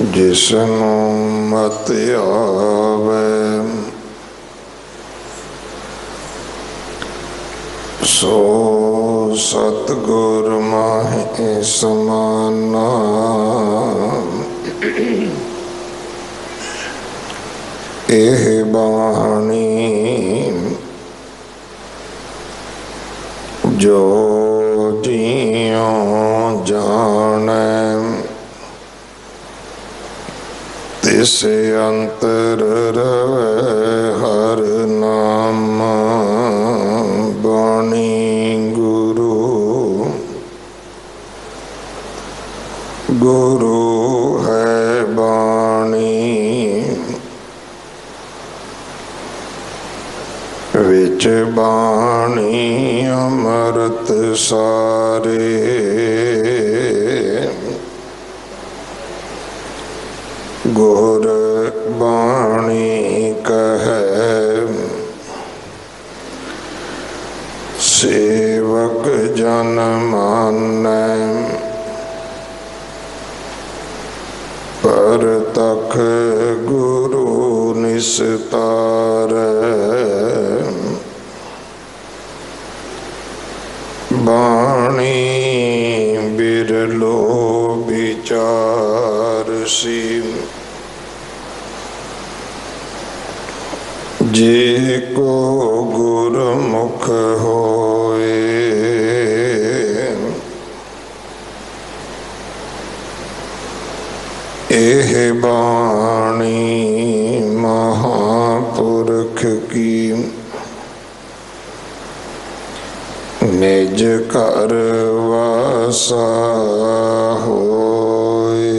जिसनों मत आवे सो सतगुर माहि समाना। एह बाणी जो जियों जाने तिस अंतर रहे हर नाम। बाणी गुरु गुरु है बाणी विच बाणी अमृत सारे। गुर बाणी कहे सेवक जन मानै पर तख गुरु निस्तारै। बाणी बिरलो विचार सी जे को गुरमुख होए। एह बाणी महापुरख की निज कर वासा होए।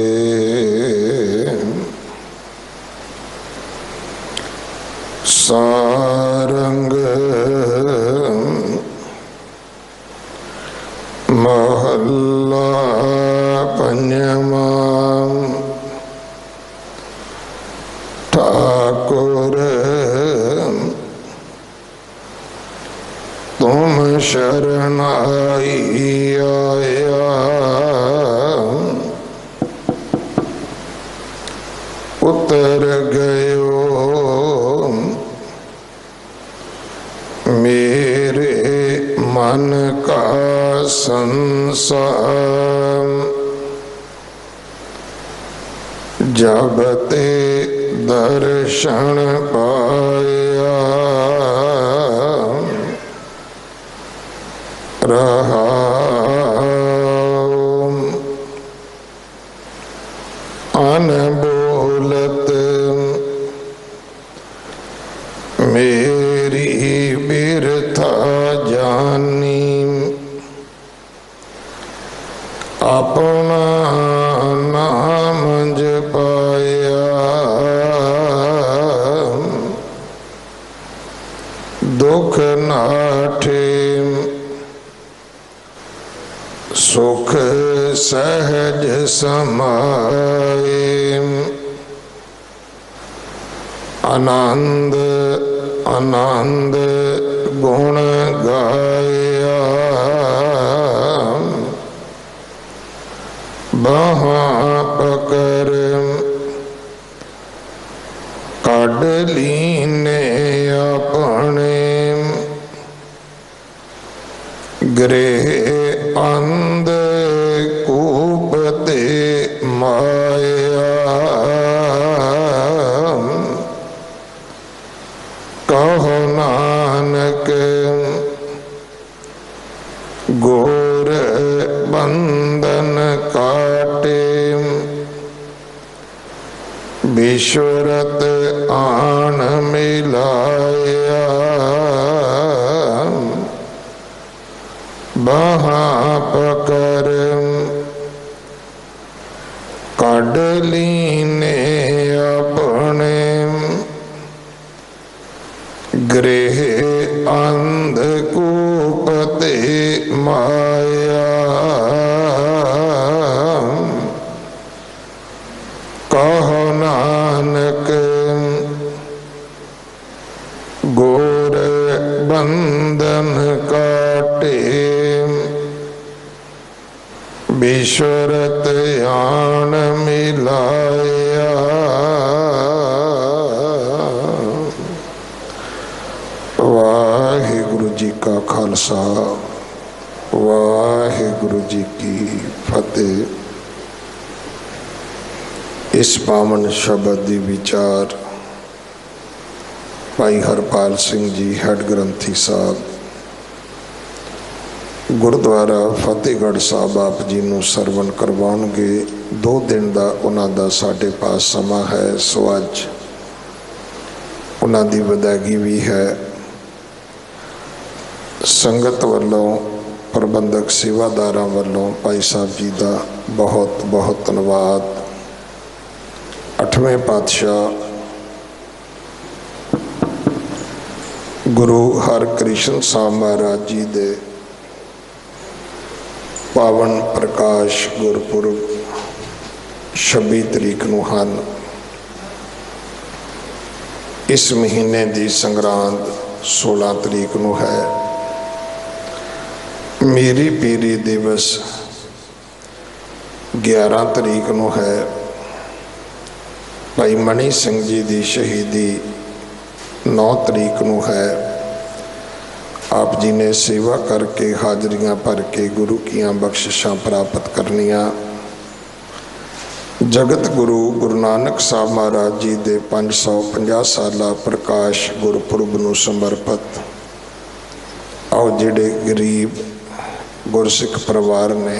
सारंग महला पंजवा। ठाकुर तुम शरण आया उतर गयो मेरे मन का संसार। जब ते दर्शन पाया रहा अनबोलत मेरी बिरथा जानी। अपना नाम जपाया दुख नाठे सुख सहज समाए। आनंद आनंद गुण गाया बाहां पकर काढ़ लीने अपने। गृह अंध कूपते माया कहो नानक गोर बंधन काटे। विश्वरत आन मिलाया बाहां पकर काढ़ लीने अपने। गृह अंधकूपते माया कहो नानक गोर बंधन काटे। विश्वरत आन मिलाए खालसा वाहिगुरु जी की फतेह। इस पावन शब्द की विचार भाई हरपाल सिंह जी हैड ग्रंथी साहब गुरुद्वारा फतेहगढ़ साहब आप जी नूं सरवण करवाउणगे। 2 दिन का उन्होंने साढ़े पास समा है, सो अज उन्हों की विदायगी भी है। संगत वालों प्रबंधक सेवादार वालों भाई साहब जी का बहुत बहुत धन्यवाद। 8वें पातशाह गुरु हरकृष्ण साहब महाराज जी दे पावन प्रकाश गुरपुरब 26 तरीक नूं हन। इस महीने की संगरांद 16 तरीक नूं है। मेरी पीरी दिवस 11 तरीक नूं है। भाई मनी सिंह जी की शहीदी 9 तरीक नूं है। आप जी ने सेवा करके हाजरियां भर के गुरु कियां बख्शिशां प्राप्त करनियां। जगत गुरु गुरु नानक साहब महाराज जी के 550 साला प्रकाश गुरपुरब नूं समर्पित आओ जिहड़े गरीब गुरसिख परिवार ने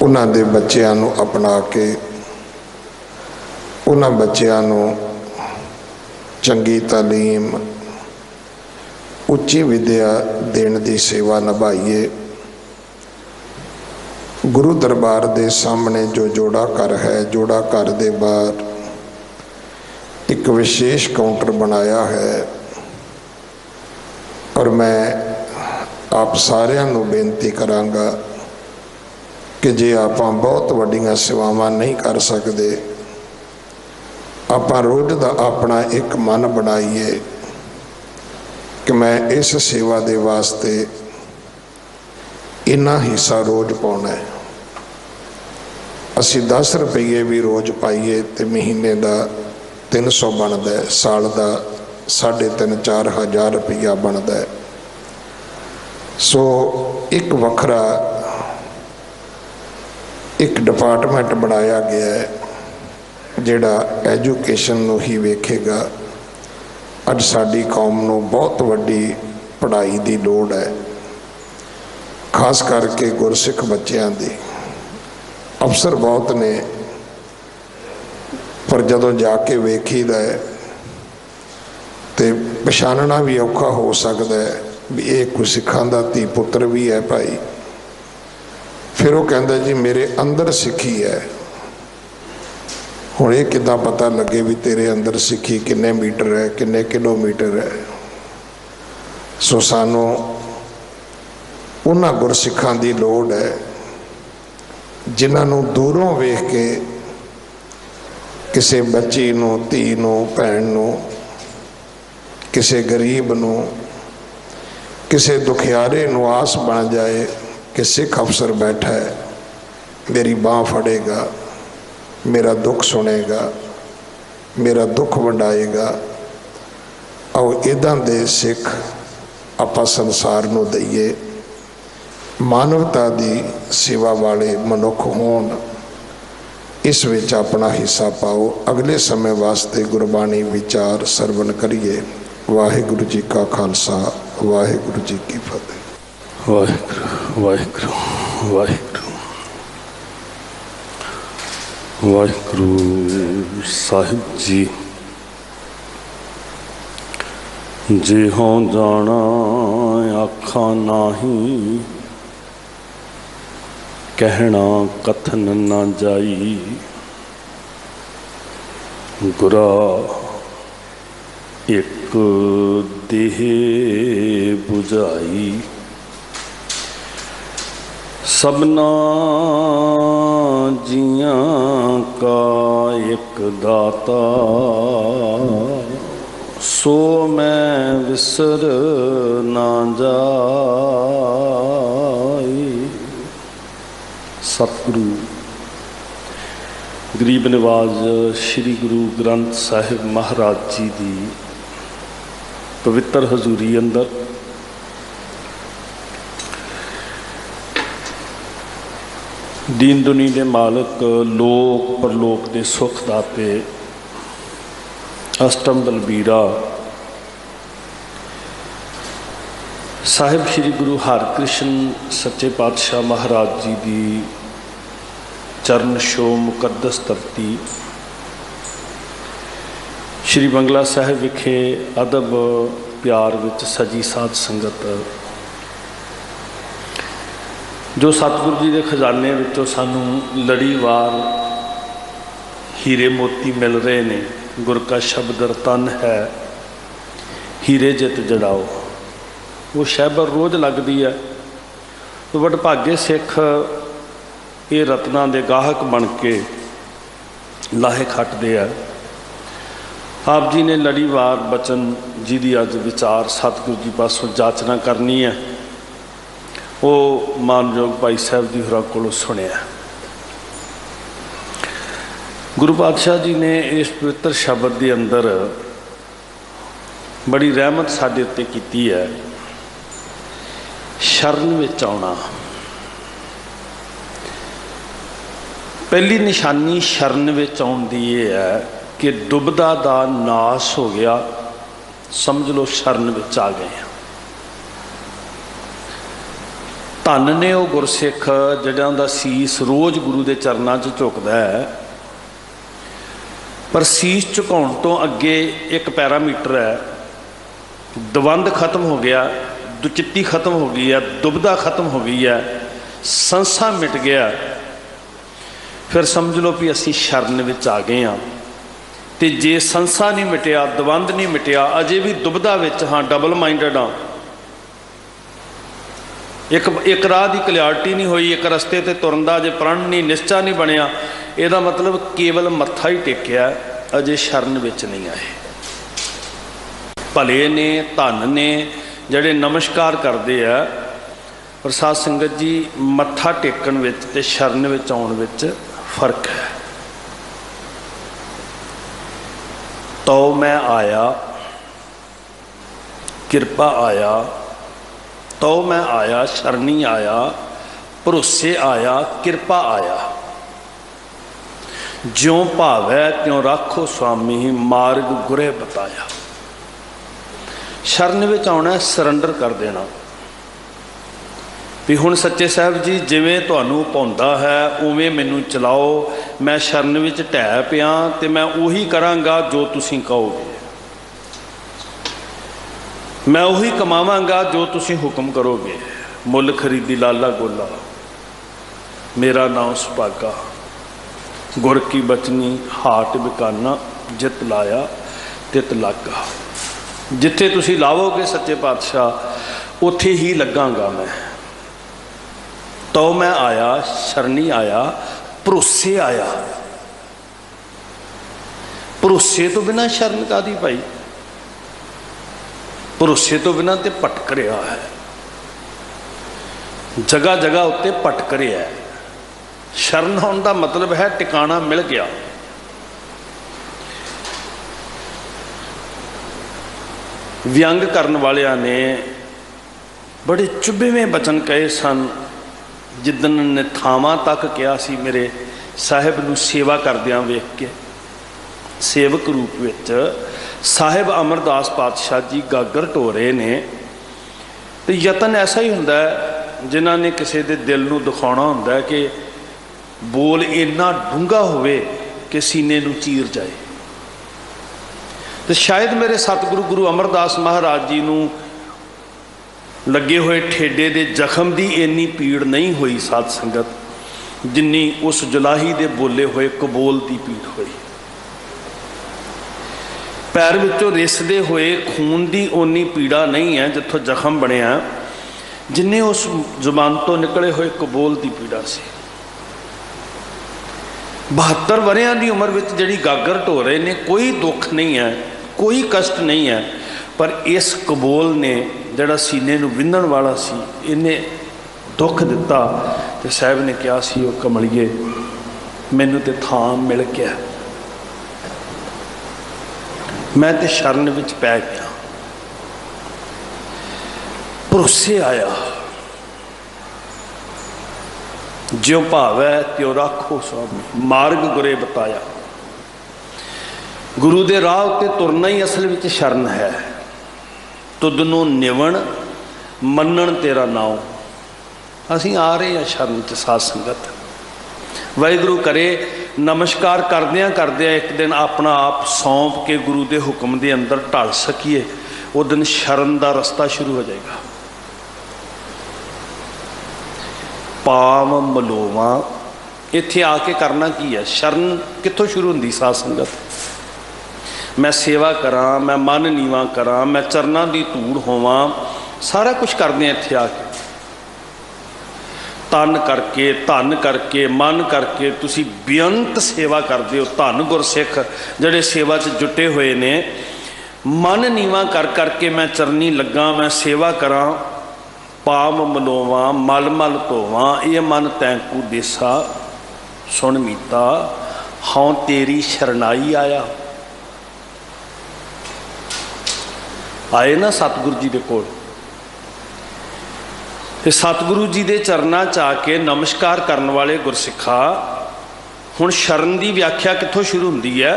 उन्हां दे बच्चिआं नूं अपना के उन्हां बच्चिआं नूं चंगी तालीम उच्ची विद्या देण दी सेवा निभाईए। गुरु दरबार दे सामने जो जोड़ा घर है, जोड़ा घर दे बाहर एक विशेष काउंटर बनाया है और मैं आप सारिਆਂ ਨੂੰ बेनती करांगा कि जे आप बहुत वड्डियां सेवावां नहीं कर सकते, आप रोज का अपना एक मन बनाइए कि मैं इस सेवा दे वास्ते इन्ना हिस्सा रोज पाना है। असी 10 रुपये भी रोज पाइए तो महीने का 300 बनता है, साल का 3,500-4 हज़ार रुपया बनता है। सो एक वखरा एक डिपार्टमेंट बनाया गया है जिहड़ा एजुकेशन नूं ही वेखेगा। अज साडी कौम नूं बहुत वड्डी पढ़ाई की लोड़ है, खास करके गुरसिख बच्चों की। अफसर बहुत ने पर जदों जाके वेखीदा है तो पछाणना भी औखा हो सकता है भी ये कोई सिखां दा धी पुत्र भी है भाई। फिर वो कहता जी मेरे अंदर सिखी है। हुण ये किदां पता लगे भी तेरे अंदर सिखी किन्ने मीटर है, किन्ने किलोमीटर है। सो सानू उन्हां गुरसिखां दी लोड़ है जिन्हां नूं दूरों वेख के किसी बच्ची नूं, धी नूं, भैन नूं, किसी गरीब नूं, किसी दुखियारे नूं आस बन जाए कि सिख अफसर बैठा है, मेरी बाँह फड़ेगा, मेरा दुख सुनेगा, मेरा दुख वंडाएगा। आओ इदां दे सिख आपां संसार नूं दईए। मानवता की सेवा वाले मनुख होण, इस विच अपना हिस्सा पाओ। अगले समय वास्ते गुरबाणी विचार सरवण करिए। वाहिगुरु जी का खालसा, वाहिगुरु जी की फतेह। वाहिगुरु वाहिगुरु वाहिगुरु वाहिगुरु साहिब जी। जे हों जाना आखा नाही, कहना कथन न जाई। गुरा एक देह बुझाई, सबना जियां का एक दाता। सो मैं विसर ना जाई। सतगुरु गरीब निवाज श्री गुरु ग्रंथ साहिब महाराज जी की पवित्र हजूरी अंदर दीन दुनी दे मालक, लोक परलोक दे सुख दाते, अष्टम बलबीरा साहिब श्री गुरु हरकृष्ण सच्चे पातशाह महाराज जी की चरण छो मुकद्दस धरती श्री बंगला साहिब विखे अदब प्यार विच सजी साध संगत, जो सतगुरु जी के खजाने विचों सानू लड़ीवार हीरे मोती मिल रहे ने। गुर का शब्द रतन है हीरे जित जड़ाओ, वो शैबर रोज़ लगती है। तो बट भागे सिख ये रत्ना के गाहक बन के लाहे खटते हैं। आप जी ने लड़ीवार बचन जिहदी अज विचार सतगुरु जी पासों जाचना करनी है, वो मानयोग भाई साहब जी होरां कोलों सुनिया। गुरु पातशाह जी ने इस पवित्र शब्द के अंदर बड़ी रहमत साडे उत्ते कीती है। शरण विच आउणा, पहली निशानी शरण विच आउण दी ये है कि दुबदा दा नाश हो गया, समझ लो शरण विच आ गए हैं। धन ने वो गुरसिख जिन्हां दा सीस रोज़ गुरु के चरणों च झुकदा है, पर सीस झुकाउण तो अगे एक पैरामीटर है। दवंद खत्म हो गया, दुचित्ती खत्म हो गई है, दुबदा खत्म हो गई है, संसा मिट गया, फिर समझ लो भी असी शरण विच आ गए हाँ। तो जे संसा नहीं मिटिया, दवंद नहीं मिटिया, अजे भी दुबदा विच हाँ, डबल माइंडेड हाँ, एक राह की क्लैरिटी नहीं हुई, एक रस्ते ते तुरन दा अजे प्रण नहीं, निश्चा नहीं बनया। ਇਹਦਾ मतलब केवल मत्था ही टेकिया, अजे शरण विच नहीं आए। भले ने धन ने ਜਿਹੜੇ नमस्कार करते हैं, पर साध संगत जी मत्था टेकण विच ते शरण विच आउण विच फर्क है। तो मैं आया किरपा आया, तो मैं आया शरणी आया, भरोसे आया, किरपा आया। ज्यों भावै त्यों राखो स्वामी, मार्ग गुरे बताया। शरण विच आउणा, सरंडर कर देना भी हुण सच्चे साहब जी जिवें तुहानूं पाउंदा है उवें मैनूं चलाओ। मैं शरण विच ढह पिया ते मैं उही करांगा जो तुसीं कहोगे, मैं उही कमावांगा जो तुसीं हुक्म करोगे। मुल खरीदी लाला गोला, मेरा नाम सुभागा, गुर की बचनी हाट बिकाना, जित लाया तित लागा। जिथे तुसी लावोगे सच्चे पातशाह उथे ही लगांगा मैं। तो मैं आया शरणी आया, भरोसे आया। भरोसे तो बिना शरण कादी भाई, भरोसे तो बिना तो भटक रहा है, जगह जगह उत्ते भटक रहा है। शरण होने का मतलब है टिकाणा मिल गया। व्यंग करन वालियां ने बड़े चुभेवें बचन कहे सन, जिदन ने थावां तक कहा सी मेरे साहिब नूं सेवा करदियां वेख के। सेवक रूप विच साहिब अमरदास पातशाह जी गागर ढो रहे ने, तो यतन ऐसा ही हुंदा है जिन्हां ने किसी दे दिल नूं दिखाउणा हुंदा है कि बोल इन्ना डूंगा होवे कि सीने नूं चीर जाए। तो शायद मेरे सतगुरु गुरु अमरदास महाराज जी नूं लगे हुए ठेडे दे जख्म की इन्नी पीड़ नहीं हुई साध संगत, जिन्नी उस जुलाही दे बोले हुए कबोल की पीड़ हुई। पैर विचों रिसदे हुए खून की उन्नी पीड़ा नहीं है जिथों जख्म बनिया, जिन्हें उस जुबान तो निकले हुए कबोल की पीड़ा सी। 72 वरियां की उम्र में जिहड़ी गागर ढो रहे ने, कोई दुख नहीं है, कोई कष्ट नहीं है, पर इस कबोल ने जिहड़ा सीने नूं विंधण वाला सी, इन्हें दुख दिता। तो साहब ने कहा सी, ओ कमलिए मैनू तो थां मिल गया, मैं तो शरण विच पै गया। भरोसे आया, ज्यों भावै त्यों राखो स्वामी, मार्ग गुरे बताया। गुरु दे राह उत्ते तुरना ही असल विच शरण है। तुद नूं निवण मन्नण तेरा नाम। असीं आ रहे हैं शरण च साध संगत। वाहिगुरू करे नमस्कार करदियां करदियां एक दिन अपना आप सौंप के गुरु के हुक्म के अंदर ढल सकीए, उस दिन शरण का रस्ता शुरू हो जाएगा। पाम मलोवा इत्थे आके करना की है? शरण कित्थों शुरू होंदी साध संगत? मैं सेवा करा, मैं मन नीवा करा, मैं चरना की धूड़ होवां, सारा कुछ करते हैं इत्थे आके। तन करके धन करके मन करके तुसी बेअंत सेवा करते हो। धन गुरसिख जिहड़े सेवा च जुटे हुए ने, मन नीवा कर करके मैं चरनी लगा, मैं सेवा करा। पाम मलोवा मल मल धोवां, ये मन तैंकू देसा। सुन मीता हाँ तेरी शरणाई आया। आए ना सतगुरु जी दे कोल, ते सतगुरु जी दे चरना च आके नमस्कार करने वाले गुरसिखा, हुण शरण की व्याख्या कित्थों शुरू होंदी है?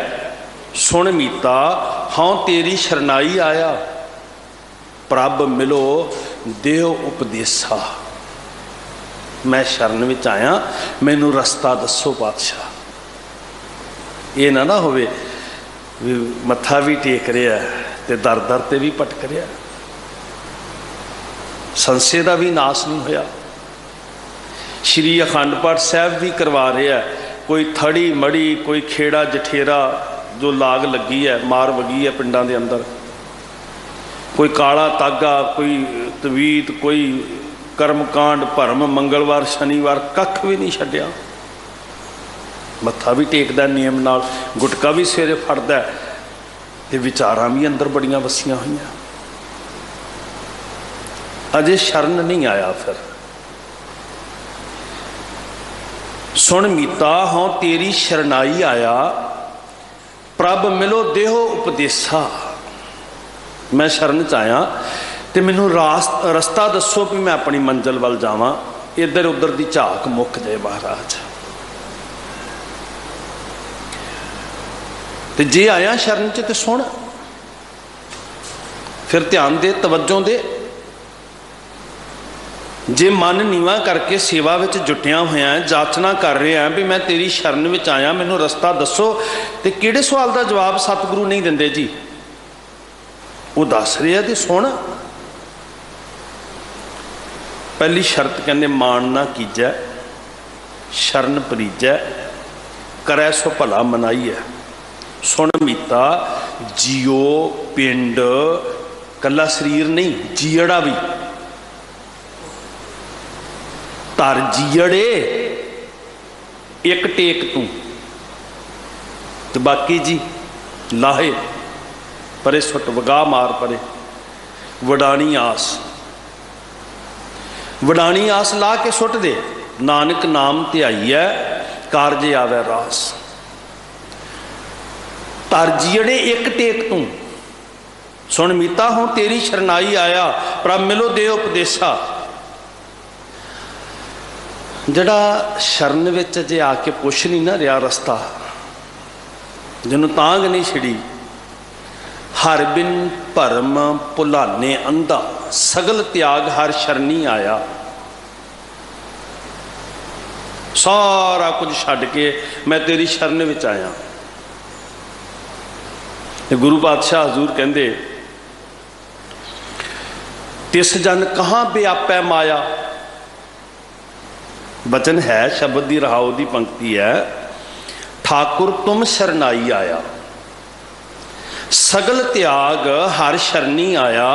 सुन मीता हाँ तेरी शरणाई आया, प्रभ मिलो देव उपदेसा। मैं शरण विच आया, मैनू रस्ता दसो पातशाह। ये ना होवे भी मत्था भी टेक रहा ते दर दर ते भी भटक रहा, संसे का भी नाश नहीं होया। श्री अखंड पाठ साहब भी करवा रहा है, कोई थड़ी मड़ी कोई खेड़ा जठेरा जो लाग लगी है, मार वगी है पिंडां दे अंदर, कोई काला तागा, कोई तवीत, कोई कर्मकांड भरम, मंगलवार शनिवार कख भी नहीं छड्डिया। मत्था भी टेकदा नियम नाल, गुटका भी सवेरे फड़दा ते विचारां भी अंदर बड़ियां वसियां होईयां। अजे शरण नहीं आया। फिर सुन मीता हाँ तेरी शरणाई आया, प्रभ मिलो देहो उपदेसा। मैं शरण च आया तो मैनू रस्ता दसो भी मैं अपनी मंजिल वाल जावां, इधर उधर की झाक मुक जाए महाराज। तो जे आया शरण च तो सुन, फिर ध्यान दे, तवज्जो दे। जे मन नीवा करके सेवा विच जुटिया होया है, जाचना कर रहा है भी मैं तेरी शरण विच आया, मैनू रस्ता दसो, तो किहड़े सवाल का जवाब सतगुरु नहीं दिंदे जी? वो दस रहे हैं, तो सुन। पहली शर्त कहते मान ना कीजै, शरण परीजै, करै सो भला मनाई है। सुन मीता जियो पिंड, कला शरीर नहीं, जीड़ा भी तर जीड़े एक टेक तू, तो बाकी जी लाहे परे सुट, वगा मार परे। वडानी आस, वडानी आस ला के सुट दे, नानक नाम ध्याई है कारजे आवे रास। तरजीड़े एक टेक तू, सुन मीता हूँ तेरी शरणाई आया, प्रभ मिलो दे उपदेसा। जड़ा शरण विच जे आके पुछ नहीं ना रहा रस्ता, जिन्हों तांग नहीं छिड़ी, हर बिन भरम भुलाने अंधा, सगल त्याग हर शरणी आया। सारा कुछ छड्ड के मैं तेरी शरण विच आया। गुरु पातशाह हजूर कहंदे, तिस जन कहाँ व्यापै माया। बचन है शब्द दी रहाओ दी पंक्ति है, ठाकुर तुम शरणाई आया, सगल त्याग हर शरणी आया,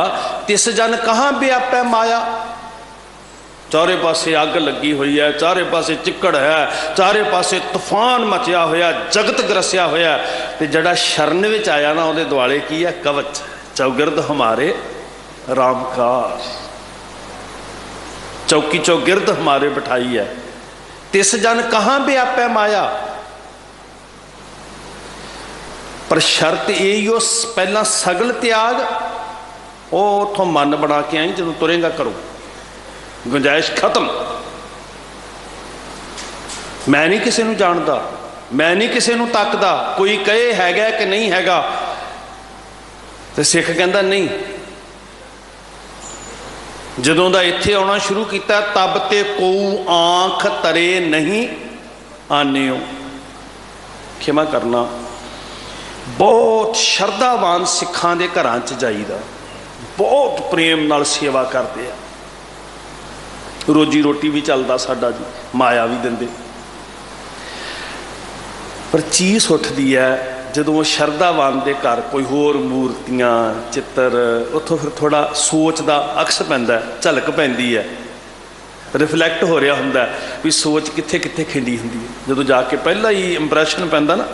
तिस जन कहाँ व्यापै माया। चारे पासे अग लगी हुई है, चारे पासे चिक्कड़ है, चारे पासे तूफान मचिया होया, जगत ग्रसिया होया, ते जड़ा शरण विच आया ना उहदे दुआले की है? कवच। चौगिरद हमारे रामकार, चौकी चौगिरद हमारे बिठाई है। तिस जन कहाँ व्यापै माया। पर शर्त यही, पहला सगल त्याग, वो उतों मन बना के आई, जो तुरेगा करो, गुंजाइश खत्म। मैं नहीं किसी नूं जानदा, मैं नहीं किसी नूं तकदा, कोई कहे हैगा कि नहीं हैगा। तो सिख कहंदा नहीं, जदों दा इत्थे आउणा शुरू किया तब ते कोऊ आँख तरे नहीं आनियो। क्षमा करना, बहुत शरधावान सिखां दे घरां च जाईदा, बहुत प्रेम नाल सेवा करते हैं, रोजी रोटी भी चलदा साडा जी, माया भी दिंदे। पर चीस उठदी है जदों शरधावान दे घर कोई होर मूर्तियां चित्र, उत्थों फिर थोड़ा सोच दा अक्स पैंदा, झलक पैंदी है, रिफ्लैक्ट हो रहा हुंदा भी सोच कित्थे कित्थे खिंडी हुंदी है। जदों जाके पहला ही इंप्रैशन पैंदा ना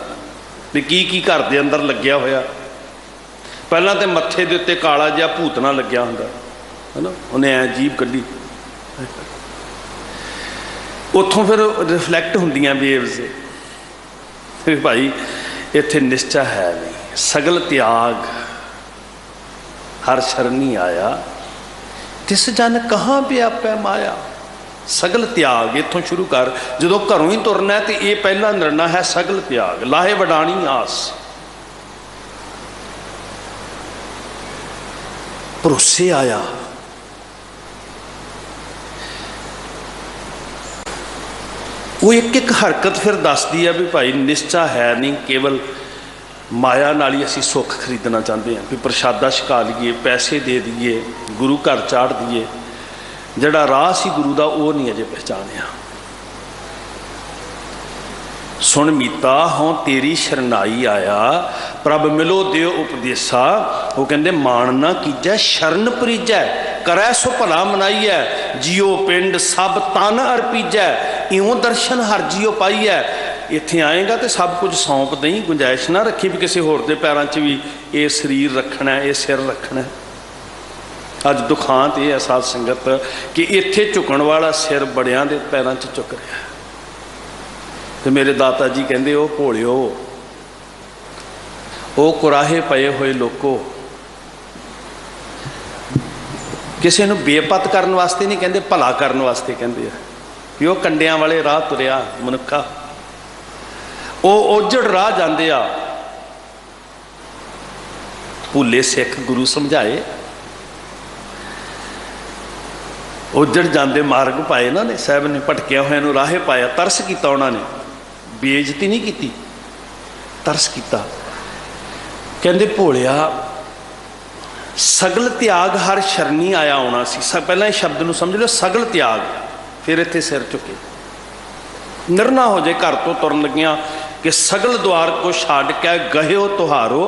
भी की घर दे अंदर लग्या होया। पहला तो मत्थे दे उत्ते काला जिहा भूतना लग्या हुंदा है ना, उन्हें ऐ जीभ कड्ढी, उत्थों फिर रिफ्लैक्ट हुंदियां वेव्स भाई इत्थे निश्चय है नहीं। सगल त्याग हर शरणी आया, तिस जन कहाँ व्यापै माया। सगल त्याग इत्थों शुरू कर, जो घरों ही तुरना है तो ये पहला निर्णय है सगल त्याग। लाहे वडाणी आस, भरोसे आया। वो एक एक हरकत फिर दसदी है भी भाई निश्चय है नहीं, केवल माया नाल ही असी सुख खरीदना चाहते हैं भी प्रशादा छका लीए, पैसे दे दिए, गुरु घर चाढ़ दिए। जड़ा राह सी गुरु का वो नहीं अजे पहचानिया। सुन मीता हों तेरी शरनाई आया, प्रभ मिलो देव उपदेसा। वो कहते मान ना कीजै शरण परीजै, करै सो भला मनाइयै। जियो पिंड सब तन अर्पीजै, इवों दर्शन हर जियो पाइयै। इत्थे आएगा तो सब कुछ सौंप दई, गुंजाइश ना रखी भी किसी होर दे पैरों च भी ये शरीर रखना है, ये सिर रखना है। अज दुखांत ये है साध संगत कि इत्थे झुकण वाला सिर बड़ियां दे पैरों च झुक रहा है। तो मेरे दाता जी कहते वो भोलिओ, वो कुराहे पए हुए लोगो, किसी नूं बेपत करने वास्ते नहीं कहते, भला करने वास्ते कहते कि वह कंडियां वाले राह तुरिया मनुखा, वो ओजड़ राह जाते आ। भूले सिख गुरु समझाए, उजड़ जाते मार्ग पाए इन्होंने, साहब ने भटकिया हुआ राहे पाया। तरस किया उन्होंने, बेइज्जती नहीं की, तरस किया। कहते भोलिया सगल त्याग हर शरणी आया आना सी। पहला इस शब्द को समझ लो, सगल त्याग, फिर इत्थे सिर झुके। निर्णय हो जाए घर तो तुरन लगिया कि सगल द्वार को छाड़ के गहिओ तुहारो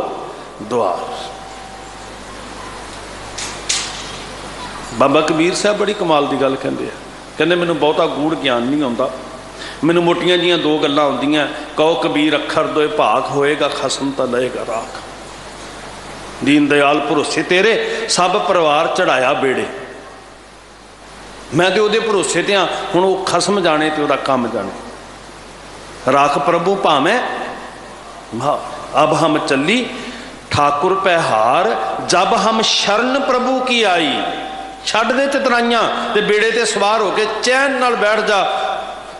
द्वार। बाबा कबीर साहब बड़ी कमाल की गल कहते हैं, कहते मैनू बहुता गूढ़ ज्ञान नहीं आता, मैनू मोटियां जिहियां दो गल्लां आउंदियां, कहो कबीर अखर दोए भाग होएगा, खसम तो लएगा राख। दीन दयाल भरोसे तेरे सब परिवार चढ़ाया बेड़े। मैं तो वो भरोसे ते हाँ, हुण वो खसम जाने तो वह काम जाने। राख प्रभु भावें अब हम चली ठाकुर पैहार, जब हम शरण प्रभु की आई। छड्ड दे चितराइयां ते बेड़े ते सवार होके चैन नाल बैठ जा,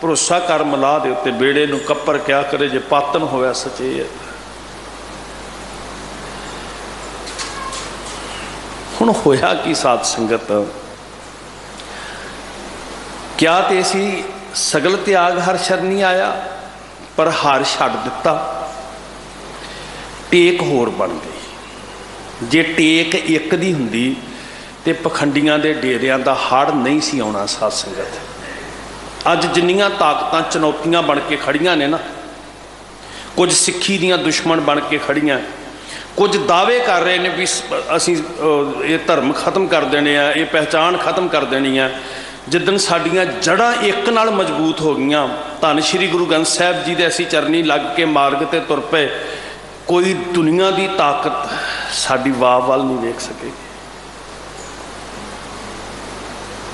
भरोसा कर मलाह दे उत्ते। बेड़े नूं कप्पर क्या करे जे पातन होया सचे है। हुण होया की साध संगत, क्या ते सी सगल त्याग हर शरणी आया, पर हार छड्ड दिता, टेक होर बन गई। जे टेक एक दी हुंदी ते पखंडियां दे डेरियां दा हड़ नहीं सी आउणा। साध संगत अज जिन्नियां ताकतां चुनौतियां बन के खड़ियां ने ना, कुछ सिक्खी दियां दुश्मन बन के खड़ियां, कुछ दावे कर रहे हैं भी असीं ये धर्म खत्म कर देने आ, ये पहचान खत्म कर देनी है। जिदन साडियां जड़ां एक नाल मजबूत हो गईयां, धन श्री गुरु ग्रंथ साहिब जी दे असीं चरनी लग के मार्ग ते तुर पे, कोई दुनिया की ताकत साडी वाह वाल नहीं वेख सकेगी।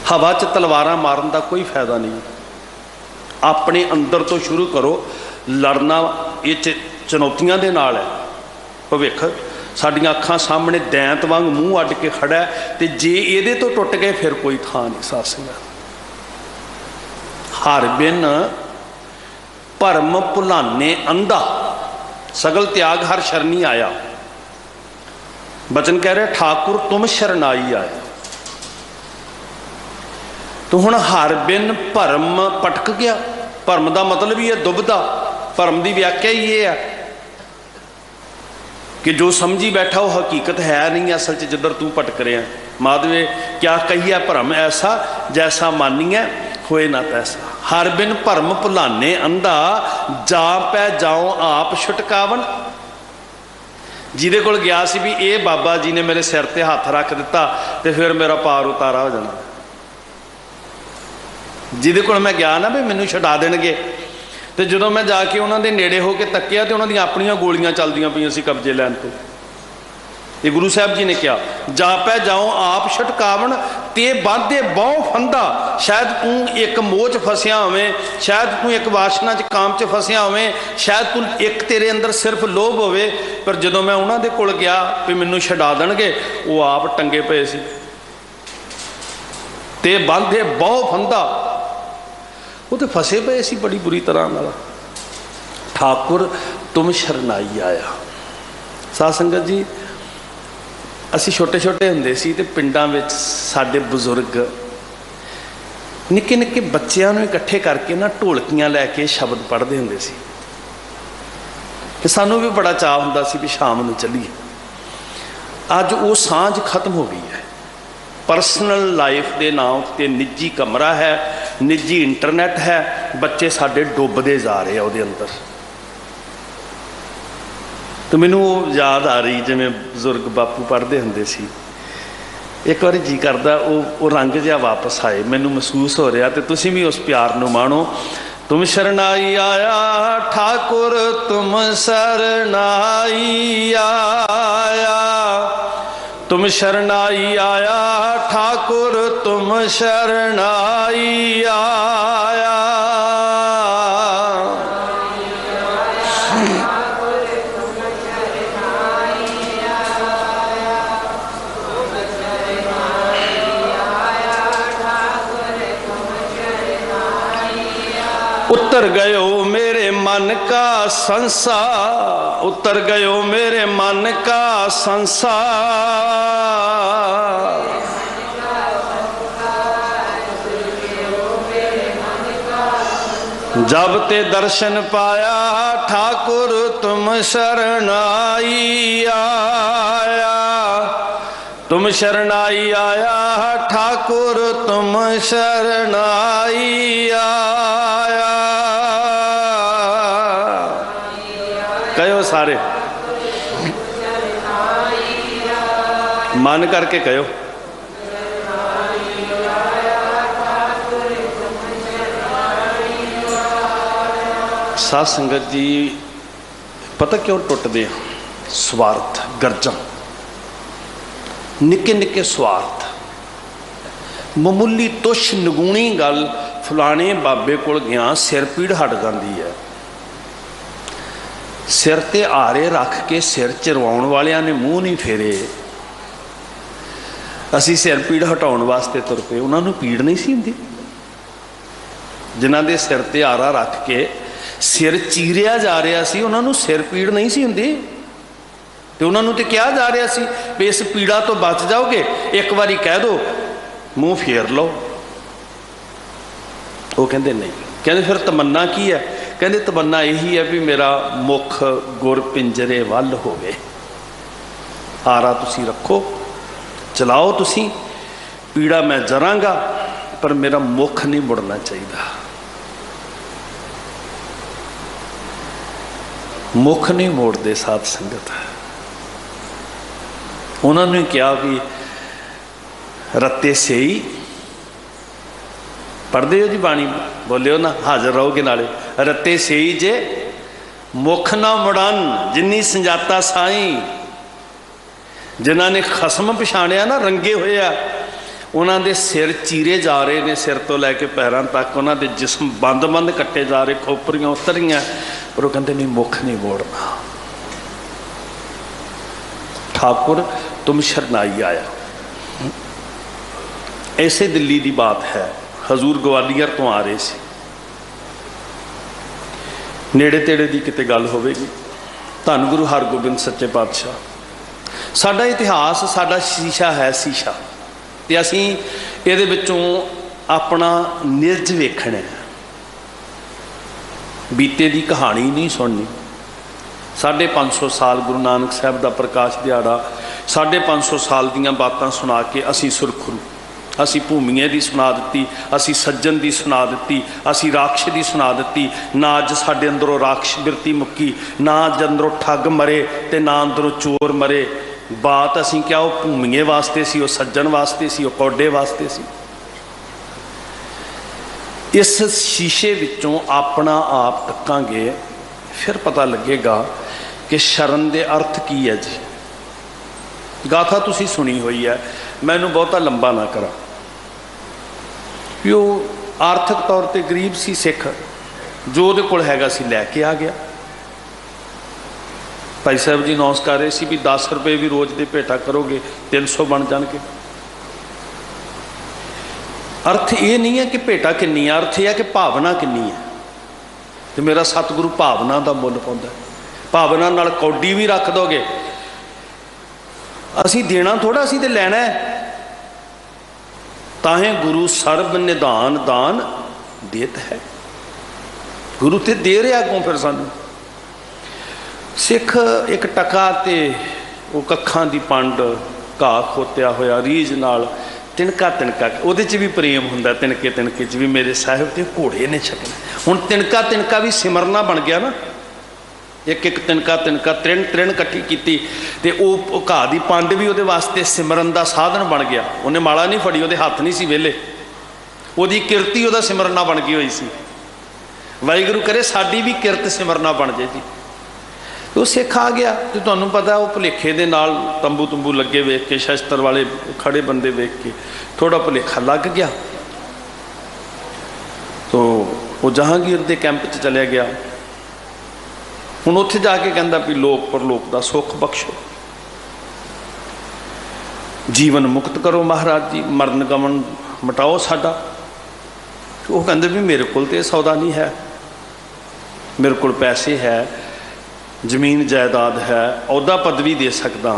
हवा च तलवारां मारन का कोई फायदा नहीं। अपने अंदर तो शुरू करो लड़ना। ये चुनौतियां दे नाल है। भविख साडियां अखां सामने दैंत वांग मूँह अड्ड के खड़ा है, तो जे ये तो टुट गए फिर कोई थां नहीं। साथ संगत हर बिन भरम भुलाने अंधा, सगल त्याग हर शरणी आया। बचन कह रहे ठाकुर तुम शरणाई आया। तो हुण हर बिन भरम भटक गया। भरम का मतलब ही है दुबदा। भरम की व्याख्या ही ये है कि जो समझी बैठा वो हकीकत है नहीं, असल च जिधर तू भटक रहा। माधवे क्या कहिए भरम ऐसा, जैसा मानिए होए ना तैसा। हर बिन भरम भुलाने अंधा, जा पै जाओ आप छुटकावन। जिहदे कोल गया सी भी ये बाबा जी ने मेरे सिर ते हथ रख दिता तो फिर मेरा पार उतारा हो जाना। जिहदे कोल मैं गया ना भी मैनू छुड़ा देणगे, तो जो मैं जाके उन्होंने नेड़े होकर तकिया तो उन्होंने अपनियां गोलियां चलदियां पईयां सी कब्जे लैन तो। ये गुरु साहब जी ने कहा जा पै जाओ आप छटकावन ते बाधे बहु फंदा। शायद तू एक मोह च फसिया होवें, शायद तू एक वासना च काम च फसिया होवें, शायद तू एक तेरे अंदर सिर्फ लोभ होवे। पर जो मैं उन्होंने कोल गया भी मैनू छड़ा देणगे, वो आप टंगे पे सी ते बाधे बहु फंदा। वो तो फसे पे सी बड़ी बुरी तरह नाल। ठाकुर तुम शरणाई आया। साध संगत जी, असी छोटे छोटे हुंदे सी ते पिंडां विच साडे बुजुर्ग निक्के निक्के बच्चों नूं इकट्ठे करके ना ढोलकियां लैके शब्द पढ़ते हुंदे सी। ते सानूं भी बड़ा चाह हुंदा सी भी शाम नूं चलीए। अज वो सांझ खत्म हो गई है। परसनल लाइफ के नाम ते निजी कमरा है, निजी इंटरनेट है, बच्चे साडे डुबदे जा रहे हैं उसदे अंदर। तो मैनू याद आ रही जिवें बजुर्ग बापू पढ़ते हुंदे सी। एक बार जी करदा वो रंग जिहा वापस आए, मैनू महसूस हो रहा। तो तुसीं भी उस प्यार नूं माणो। तुम शरणाई आया ठाकुर तुम शरणाई आया, तुम शरणाई आया ठाकुर तुम शरणाई आया। उतर गयो मेरे मन का संसार, उतर गयो मेरे मन का संसार। जब ते दर्शन पाया ठाकुर तुम शरणाई आया, तुम शरणाई आया ठाकुर तुम शरणाई आया। कहो सारे मन करके कहो। साध संगत जी, पता क्यों टुटदे? स्वार्थ, गर्जन, निक्के निक्के स्वार्थ, मामूली तुछ नगूणी गल। फलाने बाबे कोल गया, सिर पीड़ हट जाती है। सिर ते आरे रख के सिर चरवाउण वालियां ने मूँह नहीं फेरे। असी सिर पीड़ हटाउण वास्ते तुर पे, उन्होंने पीड़ नहीं सी हुंदी। जिन्हां दे सिर ते आरा रख के सिर चीरिया जा रहा सी, उन्होंने सिर पीड़ नहीं सी हुंदी। तो उन्होंने तो कहा जा रहा सी भी इस पीड़ा तो बच जाओगे, एक बारी कह दो मूँह फेर लो। वो कहते नहीं। कहते फिर तमन्ना की है? कहते तमन्ना यही है भी मेरा मुख गुर पिंजरे वल होवे। आरा तुसी रखो, चलाओ तुसी, पीड़ा मैं जरांगा पर मेरा मुख नहीं मुड़ना चाहिए। मुख नहीं मोड़ते साध संगत। उन्होंने कहा भी रत्ते सही पढ़ते हो जी बाणी, बोलियो ना, हाजिर रहोगे नाले। रत्ते सही जे मुख ना मुड़न, जिन्नी संजाता साई। जिन्हों ने खसम पछाणिया ना, रंगे हुए आ, उन्होंने सिर चीरे जा रहे ने, सिर तो लैके पैरों तक उन्होंने जिस्म बंद बंद कट्टे जा रहे, खोपरियां उतर रही। पर वो कहते नहीं, मुख नहीं मोड़ना। ठाकुर तुम शरणाई आया। ऐसे दिल्ली की बात है। हजूर ग्वालियर तो आ रहे थे, नेड़े तेड़े की किते गल होवेगी। धन गुरु हरगोबिंद सच्चे पातशाह, साडा इतिहास साडा शीशा है, शीशा, ते असीं इहदे विचों अपना निज वेखना है, बीते की कहानी नहीं सुननी। 550 साल गुरु नानक साहब का प्रकाश दिहाड़ा, 550 साल दीयां बातां सुना के असीं सुरखरू, असी भूमिए की सुना दी, असी सज्जन की सुना दी, असी राक्ष की सुना दी। ना अज साडे अंदरों राक्ष बिरती मुक्की, ना अज अंदरों ठग मरे ते ना अंदरों चोर मरे। बात असी क्या वो भूमिए वास्ते सी, वो सज्जन वास्ते सी, वो कौडे वास्ते सी। इस शीशे विचों अपना आप तकांगे, फिर पता लगेगा कि शरण दे अर्थ की है जी। गाथा तुसी सुनी हुई है, मैनू बहुता लंबा ना करा। वो आर्थिक तौर पर गरीब सी सिख, जो उहदे कोल हैगा सी लैके आ गया। भाई साहब जी अनाउंस कर रहे सी भी 10 रुपये भी रोज़ के भेटा करोगे 300 बन जाएंगे। अर्थ ये नहीं है कि भेटा कितनी है, अर्थ यह है कि भावना कितनी है। तो मेरा सतगुरु भावना का मुल पाउंदा है। भावना नाल कौडी भी रख दोगे, असी देना थोड़ा, असी तो लैना है। ताहे गुरु सर्ब निधान दान देत है, गुरु तो दे रहा अगों। फिर सानू सिख एक टका ते वो कखां दी पंड घाह खोत्या होया रीझ नाल तिनका तिनका, उहदे च भी प्रेम हुंदा, तिनके तिनके च भी मेरे साहिब ते घोड़े ने छकना। हुण तिनका तिनका भी सिमरना बन गया ना, एक एक तिनका तिनका त्रिण त्रिण इकट्ठी की, तो घाह की पंड भी वो वास्ते सिमरन का साधन बन गया। उन्हें माला नहीं फड़ी, वो हाथ नहीं सी वेले, वो किरती वो सिमरना बन गई हुई सी। वाहिगुरू करे साडी भी किरत सिमरना बन जाए जी। तो सिख आ गया, तो तुहानूं पता वो भुलेखे दे नाल तंबू तुंबू लगे वेख के, शस्त्र वाले खड़े बंदे वेख के थोड़ा भुलेखा लग गया। तो वो जहांगीर के कैंप च चलिया गया। हुण उत्थे जाके कहंदा भी लोक परलोक का सुख बख्शो, जीवन मुक्त करो महाराज जी, मरण गमन मिटाओ साडा। वो कहंदे भी मेरे कोल तो सौदा नहीं है, मेरे कोल पैसे है, जमीन जायदाद है, अहुदा पदवी दे सकदा,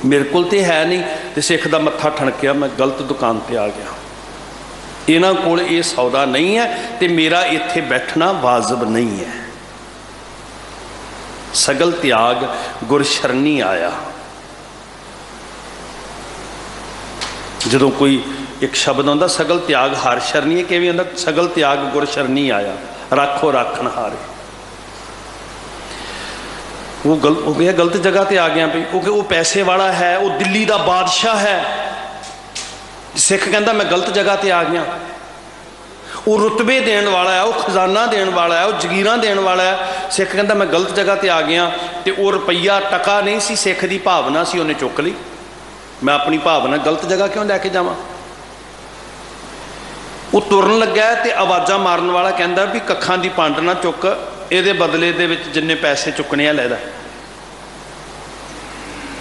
मेरे कोल तो है नहीं। तो सिख का मत्था ठणकिया, मैं गलत दुकान पर आ गया, इन्हां कोल ये सौदा नहीं है, तो मेरा इत्थे बैठना वाजिब नहीं है। सगल त्याग गुर शरणी आया। जदों कोई एक शब्द आंदा सगल त्याग हर शरणी, किवें आंदा सगल त्याग गुर शरणी आया, राखो राखण हारे। वो गलत जगह ते आ गया भी, क्योंकि वो पैसे वाला है, वो दिल्ली का बादशाह है। सिख कहता मैं गलत जगह ते आ गया। वो रुतबे देने वाला है, वो खजाना देने वाला है, वो जगीरां देने वाला है। सिख कहता मैं गलत जगह ते आ गया। तो वो रुपया टका नहीं सी, सिख की भावना सी, उन्हें चुक ली। मैं अपनी भावना गलत जगह क्यों लैके जावां। वो तुरन लग्या तो आवाज़ा मारन वाला कहता भी कखां दी पंड ना चुक, ये बदले दे विच जिन्ने पैसे चुकने आ लैदा।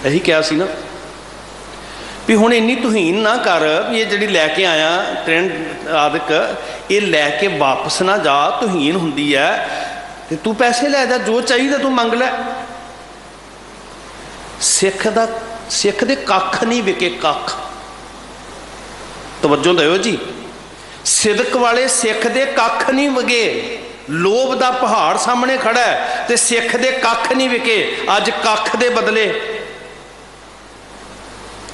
यही क्या सी ना भी हुण इन्नी तुहीन ना कर, ये जिहड़ी लैके आया ट्रेंड आदक, ये लैके वापस ना जा, तुहीन हुंदी है। ते तू पैसे लै जा, जो चाहिए तू मंग लै। सिख दे कख नहीं विके, कख। तवज्जो दिओ जी, सिदक वाले सिख दे कख नहीं वगे। लोभ का पहाड़ सामने खड़ा है, तो सिख दे कख नहीं विके। अज कख दे बदले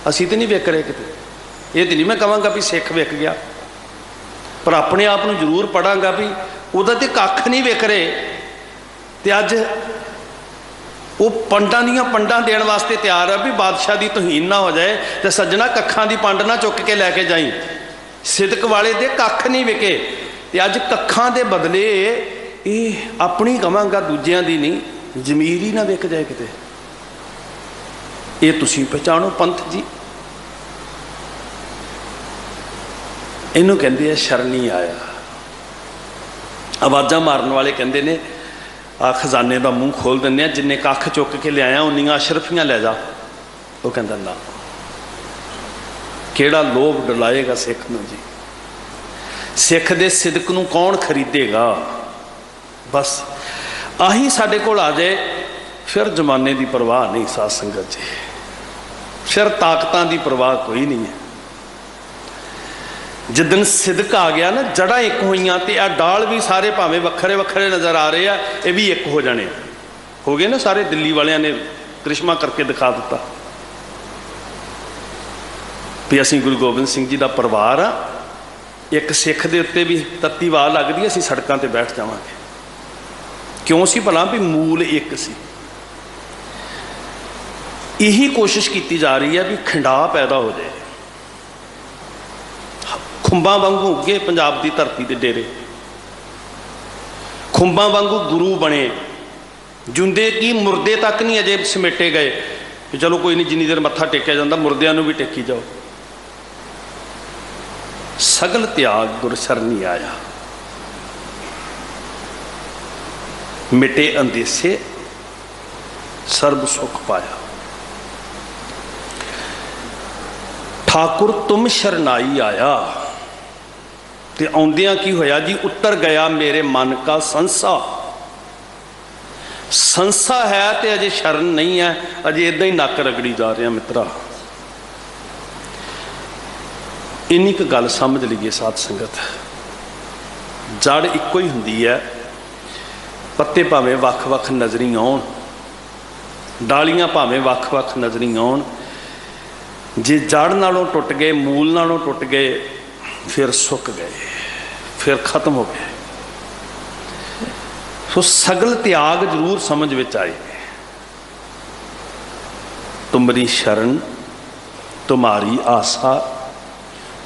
असी तो नहीं विक रहे किते। ये तो नहीं मैं कहांगा भी सिख विक गया, पर अपने आप को जरूर पढ़ांगा भी उहदा ते कख नहीं विक रहे। तो अज वो पंडां दियां पंडां देण वास्ते तैयार है भी बादशाह की तुहीन ना हो जाए। तो सज्जना कखां दी पंड ना चुक के लैके जाई। सिदक वाले दे कख नहीं विके, तो अज कखां दे बदले ये अपनी कहांगा, दूजियां दी नहीं, जमीर ही ना विक जाए किते। ये तुसीं पहचानो पंथ जी, इनू कहते हैं शरणी आया। आवाज़ा मारन वाले कहते ने आ खजाने का मूँह खोल दें, जिन्हें कख चुक के लिया उन्नियां अशरफियां लै जा। वो कहता ना, केड़ा लोभ डलाएगा सिख नूं जी। सिख दे सिदक नूं कौन खरीदेगा। बस आही साडे कोल आ जाए, फिर जमाने की परवाह नहीं साध संगत जी, फिर ताकतां की परवाह कोई नहीं है। जिदन सिदक आ गया ना, जड़ा एक होइयां ते आ डाल भी सारे भावें वक्खरे वक्खरे नज़र आ रहे हैं, ये भी एक हो जाने हो गए ना सारे। दिल्ली वालियां ने करिश्मा करके दिखा दिता भी असीं गुरु गोबिंद सिंह जी का परिवार आ, एक सिख के उत्ते भी तत्ती वाह लगदी, असीं सड़कों पर बैठ जावांगे। क्यों सी भला? भी मूल एक सी। यही कोशिश की जा रही है भी खिंडा पैदा हो जाए, खुंबां वांगू उगे पंजाब की धरती के डेरे, खुंबां वांगू गुरु बने, जुंदे की मुर्दे तक नहीं अजे समेटे गए कि चलो कोई नहीं, जिन्नी देर मत्था टेकिया जाता मुर्दियां नूं भी टेकी जाओ। सगल त्याग गुरशरणी आया, मिटे अंदेसे सर्ब सुख पाया। ठाकुर तुम शरनाई आया, ते आउंदियां की होया जी, उतर गया मेरे मन का संसा। संसा है तो अजे शरण नहीं है, अजे इदा ही नक रगड़ी जा रहे हैं मित्रा। इन्नी क गल समझ लीए साध संगत, जड़ इको ही हुंदी है, पत्ते भावें वख वख नजरी आउण, डालियां भावें वख वख नजरी आउण, जे जड़ नालों टुट गए, मूल नालों टुट गए, फिर सुक गए, फिर खत्म हो गए। सो सगल त्याग जरूर समझ विच आए। तुमरी शरण तुम्हारी आसा,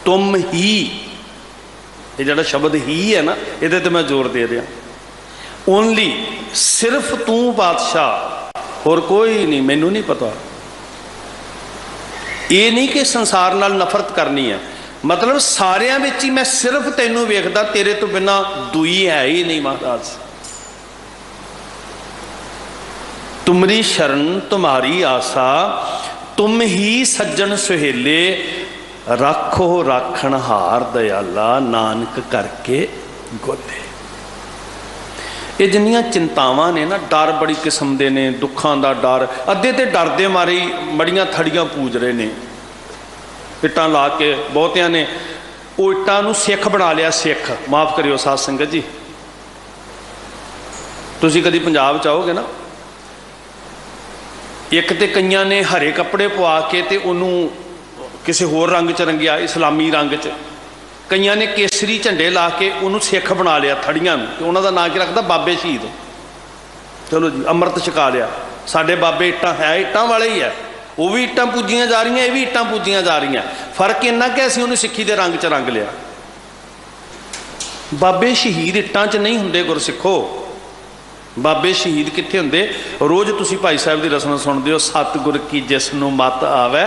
तुम ही, ये जड़ा शब्द ही है ना, ये तो मैं जोर दे रहा। ओनली, सिर्फ तू बादशाह, और कोई नहीं, मैनू नहीं पता। ये नहीं कि संसार नाल नफरत करनी है, मतलब सारियां विच ही मैं सिर्फ तैनू वेखदा, तेरे तो बिना दुई है ही नहीं महाराज। तुमरी शरण तुम्हारी आसा, तुम ही सज्जन सुहेले, राखो राखण हार दयाला, नानक करके गोले। ये जिन्नियां चिंतावां ने ना, डर बड़ी किस्म के ने, दुखों का डर, अद्धे तो डर दे मारे बड़ियां थड़ियां पूज रहे ने, इट्टां ला के बहुतियां ने वो इट्टां नूं सिख बना लिया। सिख, माफ़ करियो साध संगत जी, तुसीं कदी पंजाब च आओगे ना, एक तो कईयां ने हरे कपड़े पवा के ते उन्होंने किसी होर रंग च रंगिया, इस्लामी रंग च, कईयां ने केसरी झंडे ला के उन्होंने सिख बना लिया थड़ियां, तो उन्हों नाम की रखता बाबे शहीद। चलो जी, अमृत छका लिया। साडे बाबे इट्टां है, इट्टां वाले ही है, वो भी इट्टां पूजियां जा रही, ये भी इट्टां पूजियां जा रही। फर्क इन्ना कि असीं उन्हें सिक्खी के रंग च रंग लिया। बाबे शहीद इट्टां च नहीं हुंदे गुरसिखो, बाबे शहीद कित्थे हुंदे? रोज़ तुसीं भाई साहब की रस्म सुनते हो, सतगुर की जिसनूं मत आवे,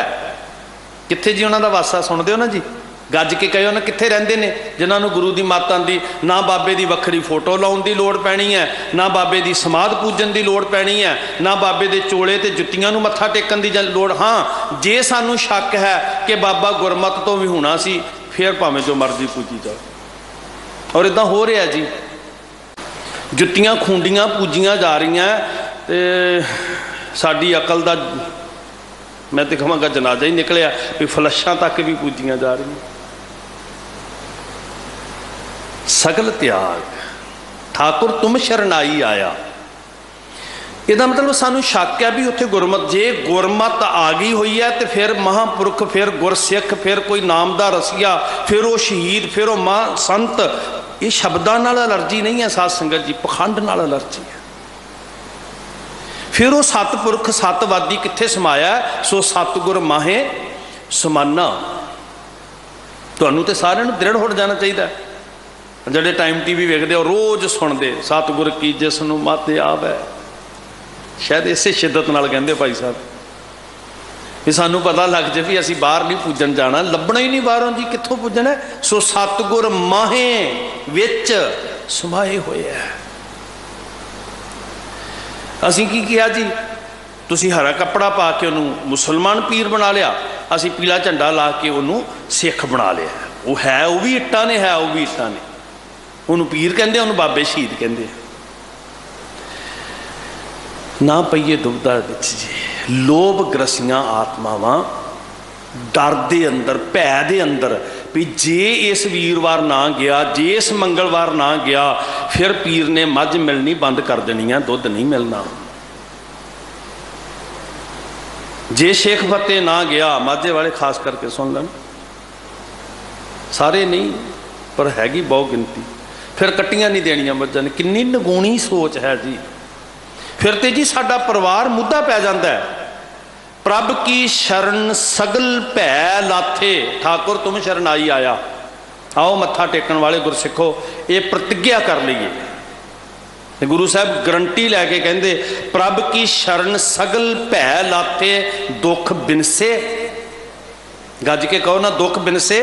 कित्थे जी उन्हां दा वासा सुनते हो ना जी, गज के कहो ना, कित्थे रहिंदे ने जिन्होंने गुरु की मत आती। ना बाबे की वक्री फोटो लाउण की लोड़ पैनी है, ना बाबे की समाध पूजन की लोड़ पैनी है, ना बाबे के चोले ते जुत्तियां नूं मत्था टेकन की लोड़। हाँ, जे सानू शक है कि बाबा गुरमत तो भी होना सी, फिर भावें जो मर्जी पूजी जाओ। और इदां हो रहा जी, जुत्तियां खूंडियां पूजियां जा रही हैं, साडी अकल दा मैं तो कहांगा जनाजा ही निकलिया भी, फलशां तक भी पूजियां जा रही। सगल त्याग, ठाकुर तुम शरणाई आया, ਇਹਦਾ मतलब सानू शक है भी उत्थे गुरमत, जे गुरमत आ गई हुई है तो फिर महापुरख, फिर गुरसिख, फिर कोई नाम दा रसिया, फिर वो शहीद, फिर वो मां संत। ये शब्दां नाल एलर्जी नहीं है साध संगत जी, पखंड नाल एलर्जी है। फिर वो सतपुरख सतवादी कित्थे समाया? सो सतगुर माहे समाना। तुहानू तो सारिआं नूं दृढ़ हो जाना चाहिए, ਜਿਹੜੇ टाइम TV वेखदे हो रोज़ सुनते, सतगुर की जिसनूं मत आवे। शायद इसे शिद्दत नाल कहंदे भाई साहब भी सानू पता लग जाए भी असीं बाहर नहीं पूजन जाना, लभना ही नहीं बाहरों जी, कित्थों पूजना? सो सतगुर माहे विच समाए होए है। असीं की किया जी, तुसीं हरा कपड़ा पा के उन्होंने मुसलमान पीर बना लिया, असीं पीला झंडा ला के उन्होंने सिख बना लिया। वो है, वो भी इट्टां ने, है वो भी इट्टां ने, उन्होंने पीर कहंदे, उन्होंने बाबे शहीद कहंदे। ना पईए दुविधा विच जी। लोभ ग्रसियां आत्मावां डर दे अंदर, भै दे अंदर भी जे इस वीरवार ना गया, जे इस मंगलवार ना गया, फिर पीर ने मझ मिलनी बंद कर देनी है, दुध नहीं मिलना। जे शेख फतेह ना गया, माझे वाले खास करके सुन लें, सारे नहीं पर हैगी बहुत गिनती, फिर कट्टियां नहीं देनियां मझां ने। कितनी नगूणी सोच है जी। फिर तो जी साडा परिवार मुद्दा पै जाता है। प्रभ की शरण सगल भै लाथे, ठाकुर तुम शरणाई आया। आओ मत्था टेकन वाले गुरसिखो ये प्रतिज्ञा कर लीए। गुरु साहब गारंटी लैके कहते प्रभ की शरण सगल भै लाथे, दुख बिनसे। गज के कहो ना, दुख बिनसे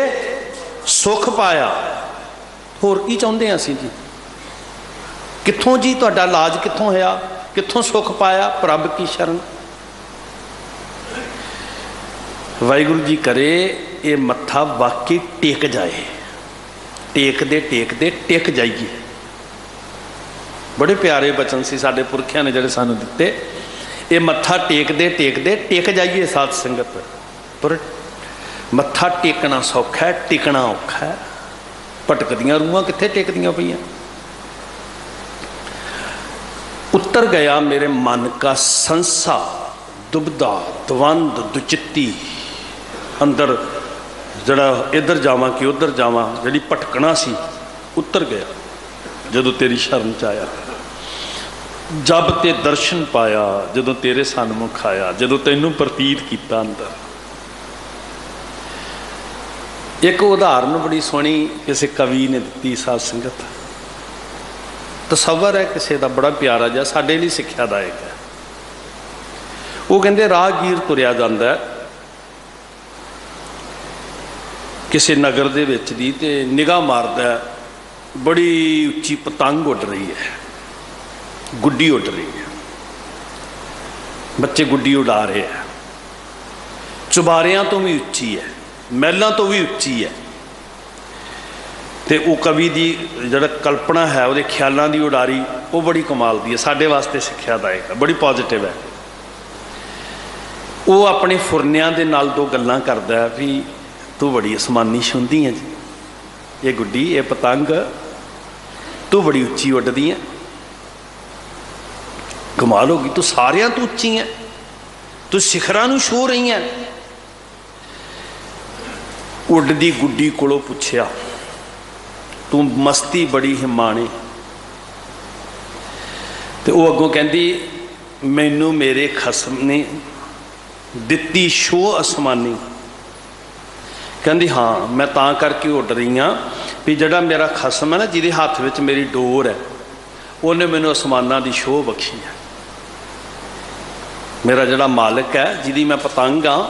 सुख पाया। होर की चाहते हैं असीं जी? कित्थों जी तुहाडा इलाज कित्थों होया, कित्थों सुख पाया? प्रभ की शरण। वाहिगुरू जी करे ये मत्था वाकई टेक जाए, टेकदे टेकदे टिक जाइए। बड़े प्यारे बचन से साडे पुरखियां ने जिहड़े सानूं दित्ते। ये मत्था टेकदे टेकदे टिक जाइए साध संगत। पर मत्था टेकना सौखा है, टिकना औखा है। भटकदियां रूहां कित्थे टेकदियां पईयां। उतर गया मेरे मन का संसा, दुबदा द्वंद दुचित्ती। अंदर जड़ा इधर जावां कि उधर जावां, जिहड़ी भटकना सी उतर गया जदों तेरी शरण च आया। जब ते दर्शन पाया, जदों तेरे सन्मुख आया, जदों तैनूं प्रतीत कीता अंदर। एक उदाहरण बड़ी सोहनी किसी कवि ने दी साध संगत। तसव्वुर है किसी का बड़ा प्यारा जिहा, साडे लई सिक्ख्यादायक है। वो कहते राहगीर तुरिया जांदा किसी नगर दे विच दी, ते निगाह मारदा बड़ी उच्ची पतंग उड़ रही है, गुड्डी उड़ रही है। बच्चे गुड्डी उड़ा रहे हैं। चुबारियां तो भी उच्ची है, महलों तो भी उच्ची है। तो वो कवि की जड़ा कल्पना है, वो ख्यालों की उडारी वो बड़ी कमाल दी है, साढ़े वास्ते सिक्ख्यादायक है, बड़ी पॉजिटिव है। वो अपने फुरनियां दे नाल दो गल्लां करदा है भी तू बड़ी आसमानी छुंदी है जी, ये गुड्डी ये पतंग तू बड़ी उच्ची उड़दी है, कमाल होगी, तू सारियां तो उच्ची है, तू शिखरां नूं छू रही है। उड़दी गुड्डी कोलों पुछया तू मस्ती बड़ी हिमानी। तो वह अगों कहती मैनू मेरे खसम ने दिती शो आसमानी। कहती हाँ मैं तां करके उड़ रही हाँ भी जड़ा मेरा खसम है ना, जिहदे हाथ में मेरी डोर है, उन्हें मैनू आसमाना की शो बख्शी है। मेरा जड़ा मालिक है जिहदी मैं पतंग हाँ,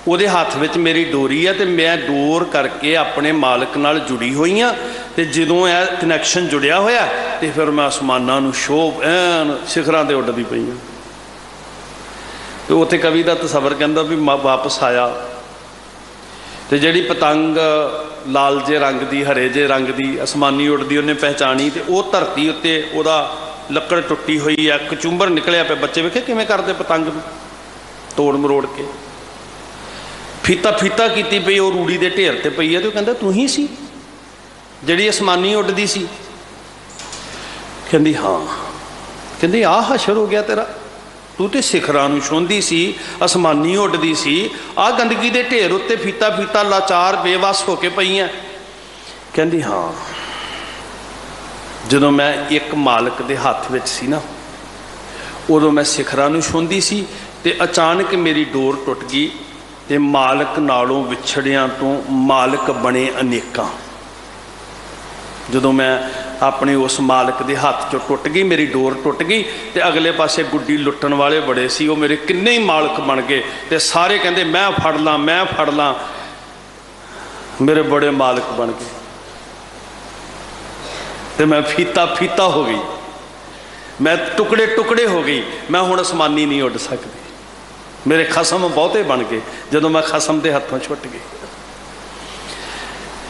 ਉਹਦੇ हथ में मेरी डोरी है, तो मैं डोर करके अपने मालिक नाल जुड़ी हुई हाँ। तो जदों यह कनैक्शन जुड़िया होया तो फिर मैं आसमाना नूं शोभ ऐन शिखरां ते उड़दी पई हाँ। तो उत्थे कवि का तसव्वुर कहंदा भी वापस आया, तो जिहड़ी पतंग लाल जे रंग दी हरे जे रंग दी आसमानी उड़दी उन्हें पहचानी। तो वह धरती उत्ते उहदा लकड़ टुटी हुई है, कचुंबर निकलिया पे। बच्चे वेखे किवें करदे पतंग नूं तोड़ मरोड़ के, फीता फीता की पई, और रूड़ी के ढेर ते पई है। तो कहता तू ही सी जिहड़ी आसमानी उड़दी सी? कहंदी हाँ। कहंदी आ हशर हो गया तेरा, तू तो शिखरां नूं छूंदी सी, आसमानी उड़दी सी, आ गंदगी के ढेर उत्ते फीता फीता लाचार बेवस होके पई है। कहंदी हाँ, जदों मैं एक मालिक के हथ में सी ना, उदों मैं शिखरां नूं छूंदी सी, ते अचानक मेरी डोर टुट गई, ते मालिक नालों विछड़ियां तो मालिक बने अनेकां। जदों मैं अपने उस मालिक के हाथ चों टुट गई, मेरी डोर टुट गई, तो अगले पासे गुड्डी लुट्टण वाले बड़े सी, वो मेरे किन्ने ही मालिक बन गए। तो सारे कहते मैं फड़ ला मैं फड़ ला, मेरे बड़े मालिक बन गए। तो मैं फीता फीता हो गई, मैं टुकड़े टुकड़े हो गई, मैं हुण आसमानी नहीं उड़ सकती। मेरे खसम बहुते बन गए जदों मैं खसम के हथों छुट गई।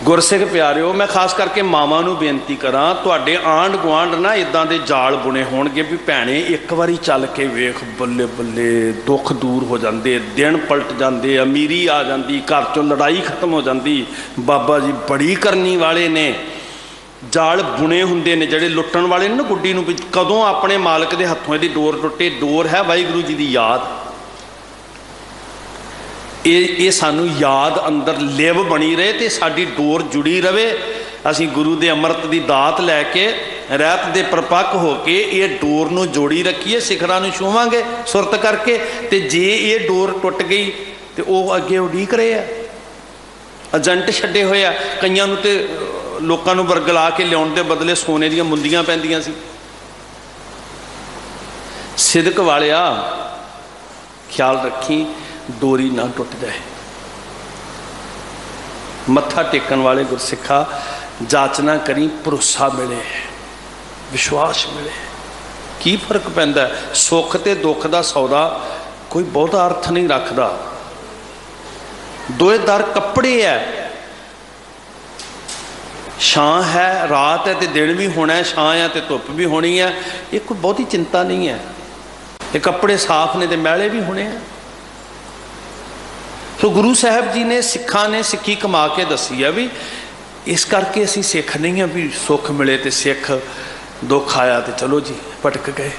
ਗੁਰਸਿੱਖ ਪਿਆਰਿਓ, ਮੈਂ ਖਾਸ ਕਰਕੇ ਮਾਵਾਂ ਨੂੰ ਬੇਨਤੀ ਕਰਾਂ, ਤੁਹਾਡੇ ਆਂਢ ਗੁਆਂਢ ਨਾ ਇਦਾਂ ਦੇ ਜਾਲ ਬੁਣੇ ਹੋਣਗੇ ਵੀ ਭੈਣੇ ਇੱਕ ਵਾਰੀ ਚੱਲ ਕੇ ਵੇਖ, ਬੱਲੇ ਬੱਲੇ, ਦੁੱਖ ਦੂਰ ਹੋ ਜਾਂਦੇ, ਦਿਨ ਪਲਟ ਜਾਂਦੇ, ਅਮੀਰੀ ਆ ਜਾਂਦੀ, ਘਰ ਚੋਂ ਲੜਾਈ ਖਤਮ ਹੋ ਜਾਂਦੀ। ਬਾਬਾ ਜੀ ਬੜੀ ਕਰਨੀ ਵਾਲੇ ਨੇ। ਜਾਲ ਬੁਣੇ ਹੁੰਦੇ ਨੇ ਜਿਹੜੇ ਲੁੱਟਣ ਵਾਲੇ ਨੇ ਨਾ ਗੁੱਡੀ ਨੂੰ, ਵੀ ਕਦੋਂ ਆਪਣੇ ਮਾਲਕ ਦੇ ਹੱਥੋਂ ਇਹਦੀ ਡੋਰ ਟੁੱਟੇ। ਡੋਰ ਹੈ ਵਾਹਿਗੁਰੂ ਜੀ ਦੀ ਯਾਦ। ਇਹ ਸਾਨੂੰ ਯਾਦ ਅੰਦਰ ਲਿਵ ਬਣੀ ਰਹੇ ਤੇ ਸਾਡੀ ਡੋਰ ਜੁੜੀ ਰਵੇ। ਅਸੀਂ ਗੁਰੂ ਦੇ ਅੰਮ੍ਰਿਤ ਦੀ ਦਾਤ ਲੈ ਕੇ, ਰਹਿਤ ਦੇ ਪ੍ਰਪੱਕ ਹੋ ਕੇ ਇਹ ਡੋਰ ਨੂੰ ਜੋੜੀ ਰੱਖੀਏ, ਸਿਖਰਾਂ ਨੂੰ ਛੂਵਾਂਗੇ ਸੁਰਤ ਕਰਕੇ। ਤੇ ਜੇ ਇਹ ਡੋਰ ਟੁੱਟ ਗਈ ਤੇ ਉਹ ਅੱਗੇ ਉਡੀਕ ਰਹੇ ਆ, ਏਜੰਟ ਛੱਡੇ ਹੋਏ ਆ। ਕਈਆਂ ਨੂੰ ਤੇ ਲੋਕਾਂ ਨੂੰ ਵਰਗਲਾ ਕੇ ਲਿਆਉਣ ਦੇ ਬਦਲੇ ਸੋਨੇ ਦੀਆਂ ਮੁੰਦੀਆਂ ਪੈਂਦੀਆਂ ਸੀ। ਸਿਦਕ ਵਾਲਿਆ, ਖਿਆਲ ਰੱਖੀ ਡੋਰੀ ਨਾ ਟੁੱਟ ਜਾਏ। ਮੱਥਾ ਟੇਕਣ ਵਾਲੇ ਗੁਰਸਿੱਖਾ, ਜਾਚਨਾ ਕਰੀ, ਭਰੋਸਾ ਮਿਲੇ, ਵਿਸ਼ਵਾਸ ਮਿਲੇ। ਕੀ ਫਰਕ ਪੈਂਦਾ? ਸੁੱਖ ਤੇ ਦੁੱਖ ਦਾ ਸੌਦਾ ਕੋਈ ਬਹੁਤਾ ਅਰਥ ਨਹੀਂ ਰੱਖਦਾ। ਦੋਏ ਦਰ ਕੱਪੜੇ ਹੈ। ਛਾਂ ਹੈ, ਰਾਤ ਹੈ ਤੇ ਦਿਨ ਵੀ ਹੋਣਾ, ਛਾਂ ਹੈ ਤੇ ਧੁੱਪ ਵੀ ਹੋਣੀ ਹੈ। ਇਹ ਕੋਈ ਬਹੁਤੀ ਚਿੰਤਾ ਨਹੀਂ ਹੈ। ਇਹ ਕੱਪੜੇ ਸਾਫ਼ ਨੇ ਤੇ ਮੈਲੇ ਵੀ ਹੋਣੇ ਆ। ਸੋ ਗੁਰੂ ਸਾਹਿਬ ਜੀ ਨੇ, ਸਿੱਖਾਂ ਨੇ ਸਿੱਖੀ ਕਮਾ ਕੇ ਦੱਸੀ ਆ ਵੀ ਇਸ ਕਰਕੇ ਅਸੀਂ ਸਿੱਖ ਨਹੀਂ ਆ ਵੀ ਸੁੱਖ ਮਿਲੇ ਤੇ ਸਿੱਖ, ਦੁੱਖ ਆਇਆ ਤੇ ਚਲੋ ਜੀ ਭਟਕ ਗਏ,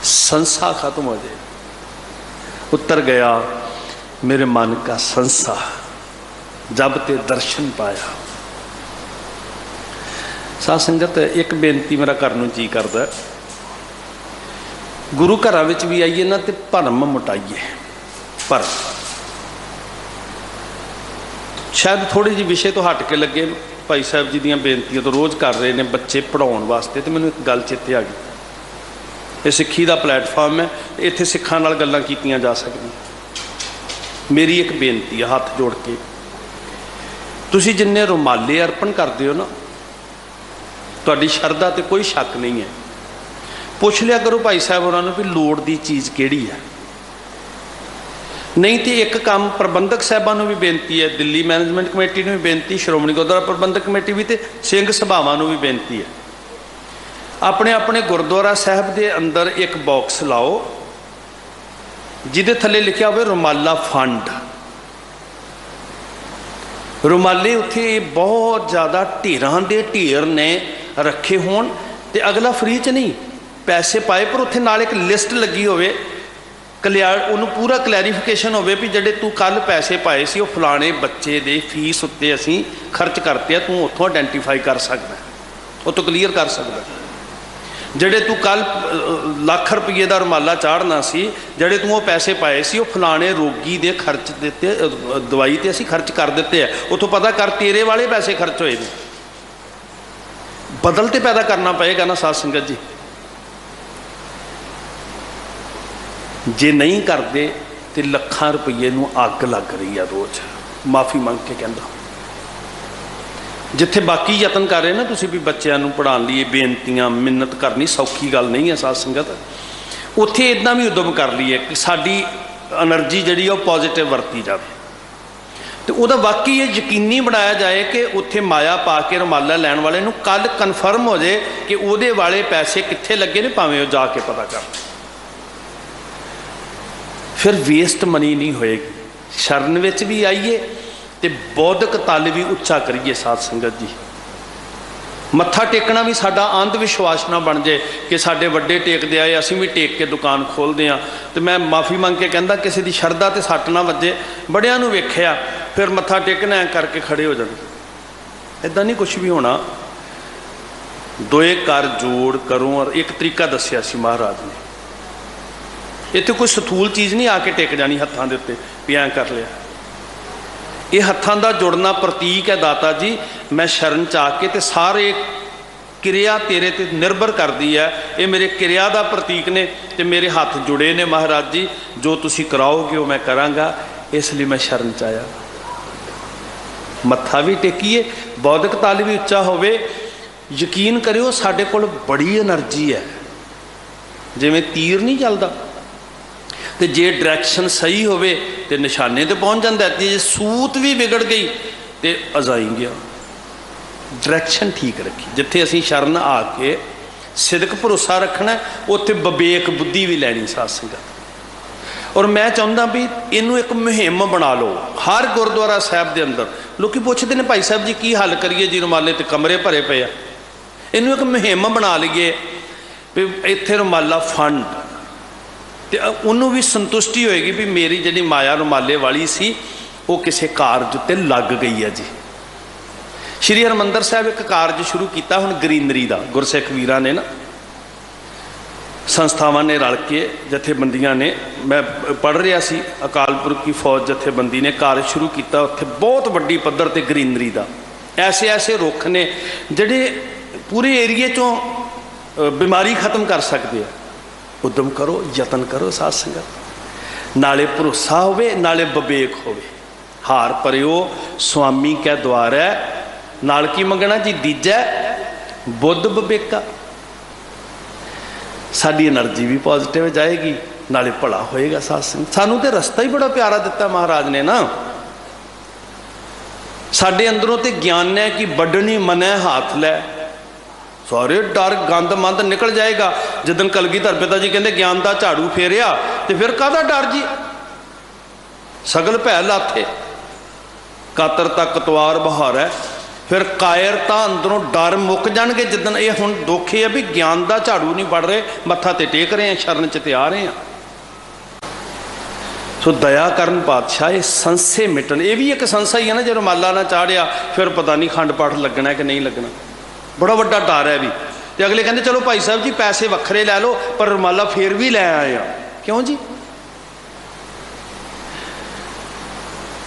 ਸੰਸਾ ਖਤਮ ਹੋ जाए। उतर गया मेरे मन का संसा जब ते दर्शन पाया। साध संगत, एक बेनती मेरा करने जी करता, गुरु घरां विच भी आइए ना तो भरम मुटाइए। पर शायद थोड़ी जी विषय तो हट के लगे, भाई साहब जी दीयां बेनतियां तो रोज़ कर रहे हैं बच्चे पढ़ाउण वास्ते, तो मैनूं एक गल चेते आ गई। ये सिक्खी का प्लेटफॉर्म है, इत्थे सिखां नाल गल्लां कीतियां जा सकदियां। मेरी एक बेनती है हाथ जोड़ के, तुसीं जिन्ने रुमाले अर्पण करते हो ना, तुहाडी शरधा ते कोई शक नहीं है। पुछ लिया करो भाई साहब उन्होंने भी लोड़ की चीज़ किहड़ी है। नहीं तो एक काम प्रबंधक साहबां भी बेनती है, दिल्ली मैनेजमेंट कमेटी भी बेनती, श्रोमणी गुरुद्वारा प्रबंधक कमेटी भी, तो सिंह सभावां भी बेनती है, अपने अपने गुरुद्वारा साहब के अंदर एक बॉक्स लाओ जिदे थले लिखा हो रुमाला फंड। रुमाले उत्थे बहुत ज़्यादा ढेरां दे ढेर ने रखे होण, ते अगला फ्री च नहीं, पैसे पाए पर उत्थे नाल एक लिस्ट लगी होवे, उन्होंने पूरा क्लैरिफिकेशन होवे भी जिहड़े तू कल पैसे पाए सी, वो फलाने बच्चे दे फीस उत्ते असीं खर्च करते हैं, तू उत्थों आइडेंटिफाई कर सकदा, उत्तों क्लीयर कर सकदा। जिहड़े तू कल लाख रुपये का रुमाला चाढ़ना सी, जिहड़े तू वो पैसे पाए सी, वो फलाने रोगी दे खर्च दिते, दवाई ते असीं खर्च कर दिते है, उत्थों पता कर तेरे वाले पैसे खर्च होए ने। बदल ते पैदा करना पएगा ना साध संगत जी। जे नहीं करते तो लखां रुपये नूं अग लग रही है रोज़। माफ़ी मंग के कहंदा, जिथे बाकी यतन कर रहे ना तुसी भी बच्चों को पढ़ाने लिए, बेनतियां मिन्नत करनी सौखी गल नहीं है साध संगत, उत्थे इदां भी उद्यम कर लीए कि साडी एनर्जी जिहड़ी पॉजिटिव वरती जाए, तो वह वाकई ये यकीनी बनाया जाए कि उत्थे माया पा के रुमाला लैण वाले नूं कल कन्फर्म हो जाए कि उहदे वाले पैसे कित्थे लगे ने, भावें वो जाके पता कर, फिर वेस्ट मनी नहीं होएगी। शरण विच भी आइए तो बौद्धिक तल भी उच्चा करिए साध संगत जी। मत्था टेकना भी साडा अंध विश्वास ना बन जाए कि साडे वड्डे टेकदे आए असीं भी टेक के दुकान खोलते हैं। तो मैं माफ़ी मंग के कहंदा किसी की शरधा ते सट ना वजे, बड़ियां नूं वेखिया फिर मत्था टेकना करके खड़े हो जाते, इदां नहीं कुछ भी होना। दोए कर जोड़ करो, और एक तरीका दस्सिया सी महाराज ने, इत्थे कोई सथूल चीज़ नहीं आके टेक जानी हत्थां दे उत्ते भी ऐं कर लिया। ये हत्थां दा जुड़ना प्रतीक है दाता जी, मैं शरण च आके ते सारे क्रिया तेरे ते निर्भर करती है, ये मेरे क्रिया का प्रतीक ने, ते मेरे हाथ जुड़े ने महाराज जी, जो तुसी कराओगे वो मैं करांगा, इसलिए मैं शरण च आया। मत्था भी टेकीए, बौद्धिक तल भी उच्चा होवे। यकीन करियो साडे कोल बड़ी एनर्जी है, जिवें तीर नहीं चलदा, तो जे डायरैक्शन सही होवे तो निशाने तो पहुँच जाता है। जे सूत भी बिगड़ गई तो अजाई गया। डायरैक्शन ठीक रखी, जिथे असीं शरण आके सिदक भरोसा रखना उत्थे विवेक बुद्धि भी लैनी साध संगत। और मैं चाहुंदा भी इनू एक मुहिम बना लो हर गुरुद्वारा साहब के अंदर। लोग पुछते हैं भाई साहब जी की हल करिए जी, रुमाले तो कमरे भरे पे आ, इनू एक मुहिम बना लीए भी इत्थे रुमाला फंड, तो उन्होंने भी संतुष्टि होएगी भी मेरी जी माया रुमाले वाली सी वो किसी कारज उत्ते लग गई है जी। श्री हरमंदर साहब एक कारज शुरू किया हुण ग्रीनरी का, गुरसिख वीरां ने ना संस्थावां ने रल के जथेबंदियां ने, मैं पढ़ रहा सी अकाल पुरख की फौज जथेबंदी ने कारज शुरू किया उत्थे बहुत वड्डी पद्धर ते ग्रीनरी का। ऐसे ऐसे रुख ने जिहड़े पूरे एरिए चों बीमारी खत्म कर सकते हैं। उद्यम करो, यतन करो साध संगत, नाले भरोसा होवे नाले विवेक होवे। हार परियो स्वामी कै द्वार है, नाल की मंगना जी दीजा बुद्ध विवेका। साडी एनर्जी भी पॉजिटिव जाएगी नाले भला होएगा साध संगत। सानू तो रस्ता ही बड़ा प्यारा दिता महाराज ने ना, साडे अंदरों तो ज्ञान है कि बडनी मनै हाथ लै, सारे डर गंद मंद निकल जाएगा। जिदन कलगीधर पिता जी कहते ज्ञान का झाड़ू फेरिया तो फिर काहदा डर जी, सगल भै लाथे, कातर तक तवार बहार है। फिर कायरता अंदरों डर मुक जाएंगे जिदन ये हुण दुख है भी ज्ञान का झाड़ू नहीं पड़ रहे, मत्था ते टेक रहे हैं, शरण च ते आ रहे हैं। सो दया करन पातशाह ये संसे मिटन, ये भी एक संसा ही है ना। जो रुमाला ना चाढ़िया फिर पता नहीं खंड पाठ लगना है कि नहीं लगना, बड़ा वड्डा डर है भी। तो अगले कहते चलो भाई साहब जी पैसे वखरे लै लो पर रुमाला फिर भी लै आए आ, क्यों जी?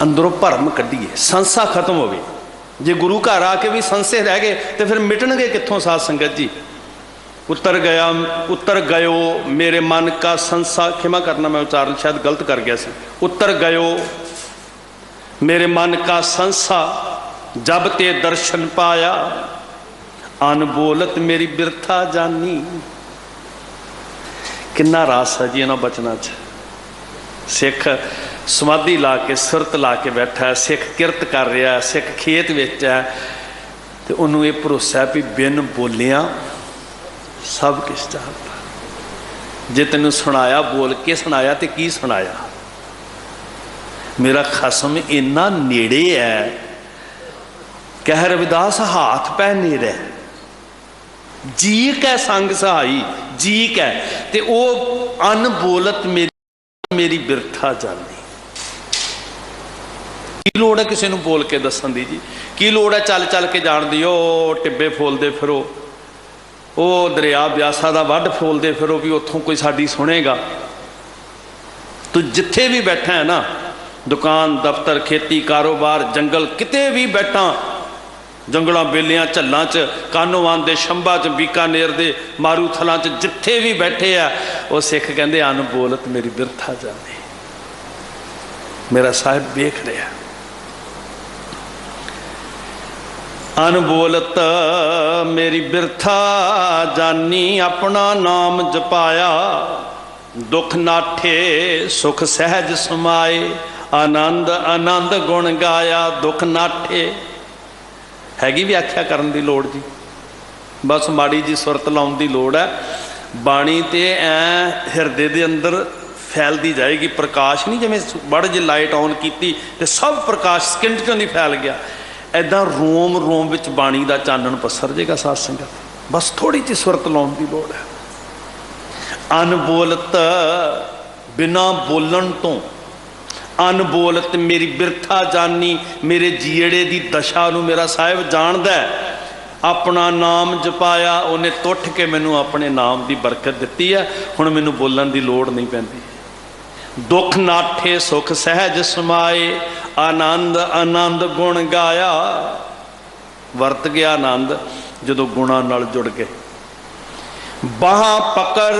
अंदरों भरम कढ़िए, संसा खत्म हो गई। जे गुरु घर आके भी संसे रह गए तो फिर मिटणगे कित्थों साध संगत जी? उतर गयो मेरे मन का संसा, क्षमा करना मैं उच्चारण शायद गलत कर गया सी। उतर गयो मेरे मन का संसा जब ते दर्शन पाया, अनबोलत मेरी बिरथा जानी। किन्ना रास है जी इन्होंने बचना च। सिख समाधि ला के सुरत ला के बैठा है, सिख किरत कर रहा है, सिख खेत विच है, तो उन्होंने ये भरोसा है भी बिन बोलिया सब कुछ चलता। जे तेन सुनाया बोल के सुनाया तो की सुनाया? मेरा खसम इन्ना नेड़े है, कह रविदास हाथ पै नेड़े, जी कै संग सहाई, जी कै ते वो अनबोलत मेरी बिरथा जानी। की लोड़ है किसी को बोल के दसन दी जी? की लोड़ है चल चल के जान दी? टिब्बे फोलते फिरो, वो दरिया ब्यासा का वढ़ फोलते फिरो भी उतों कोई साड़ी सुनेगा? तू जिथे भी बैठा है ना, दुकान दफ्तर खेती कारोबार जंगल किते भी बैठा, जंगलों बेलियां झल्लां च कानोवान दे शंभा च बीकानेर दे मारूथलां च जिथे भी बैठे आ, वो सिख कहते अनबोलत मेरी बिरथा जाने। मेरा साहिब वेख रहा, अनबोलत मेरी बिरथा जानी, अपना नाम जपाया, दुख नाठे सुख सहज समाए, आनंद आनंद गुण गाया, दुख नाठे। हैगी व्याख्या करन दी लोड़ जी, बस माड़ी जी सुरत लाउण दी लोड़ है। बाणी ते ऐ हिरदे दे अंदर फैलती जाएगी, प्रकाश नहीं जिवें बड़ जी लाइट ऑन की तो सब प्रकाश सकिंट चों नहीं फैल गया, ऐदा रोम रोम विच बाणी का चानण पसर जाएगा साध संगत। बस थोड़ी जी सुरत लाउण दी लोड़ है। अनबोलत बिना बोलन तो, अनबोलत मेरी बिरथा जानी, मेरे जीड़े की दशा नूं मेरा साहिब जानदा है। अपना नाम जपाया, उन्हें तुठ के मैनू अपने नाम की बरकत दी है, हुण मैनू बोलन की लोड़ नहीं पैंदी। दुख नाठे सुख सहज समाए, आनंद आनंद गुण गाया। वरत गया आनंद जदों गुणां नाल जुड़ गए। बाहां पकड़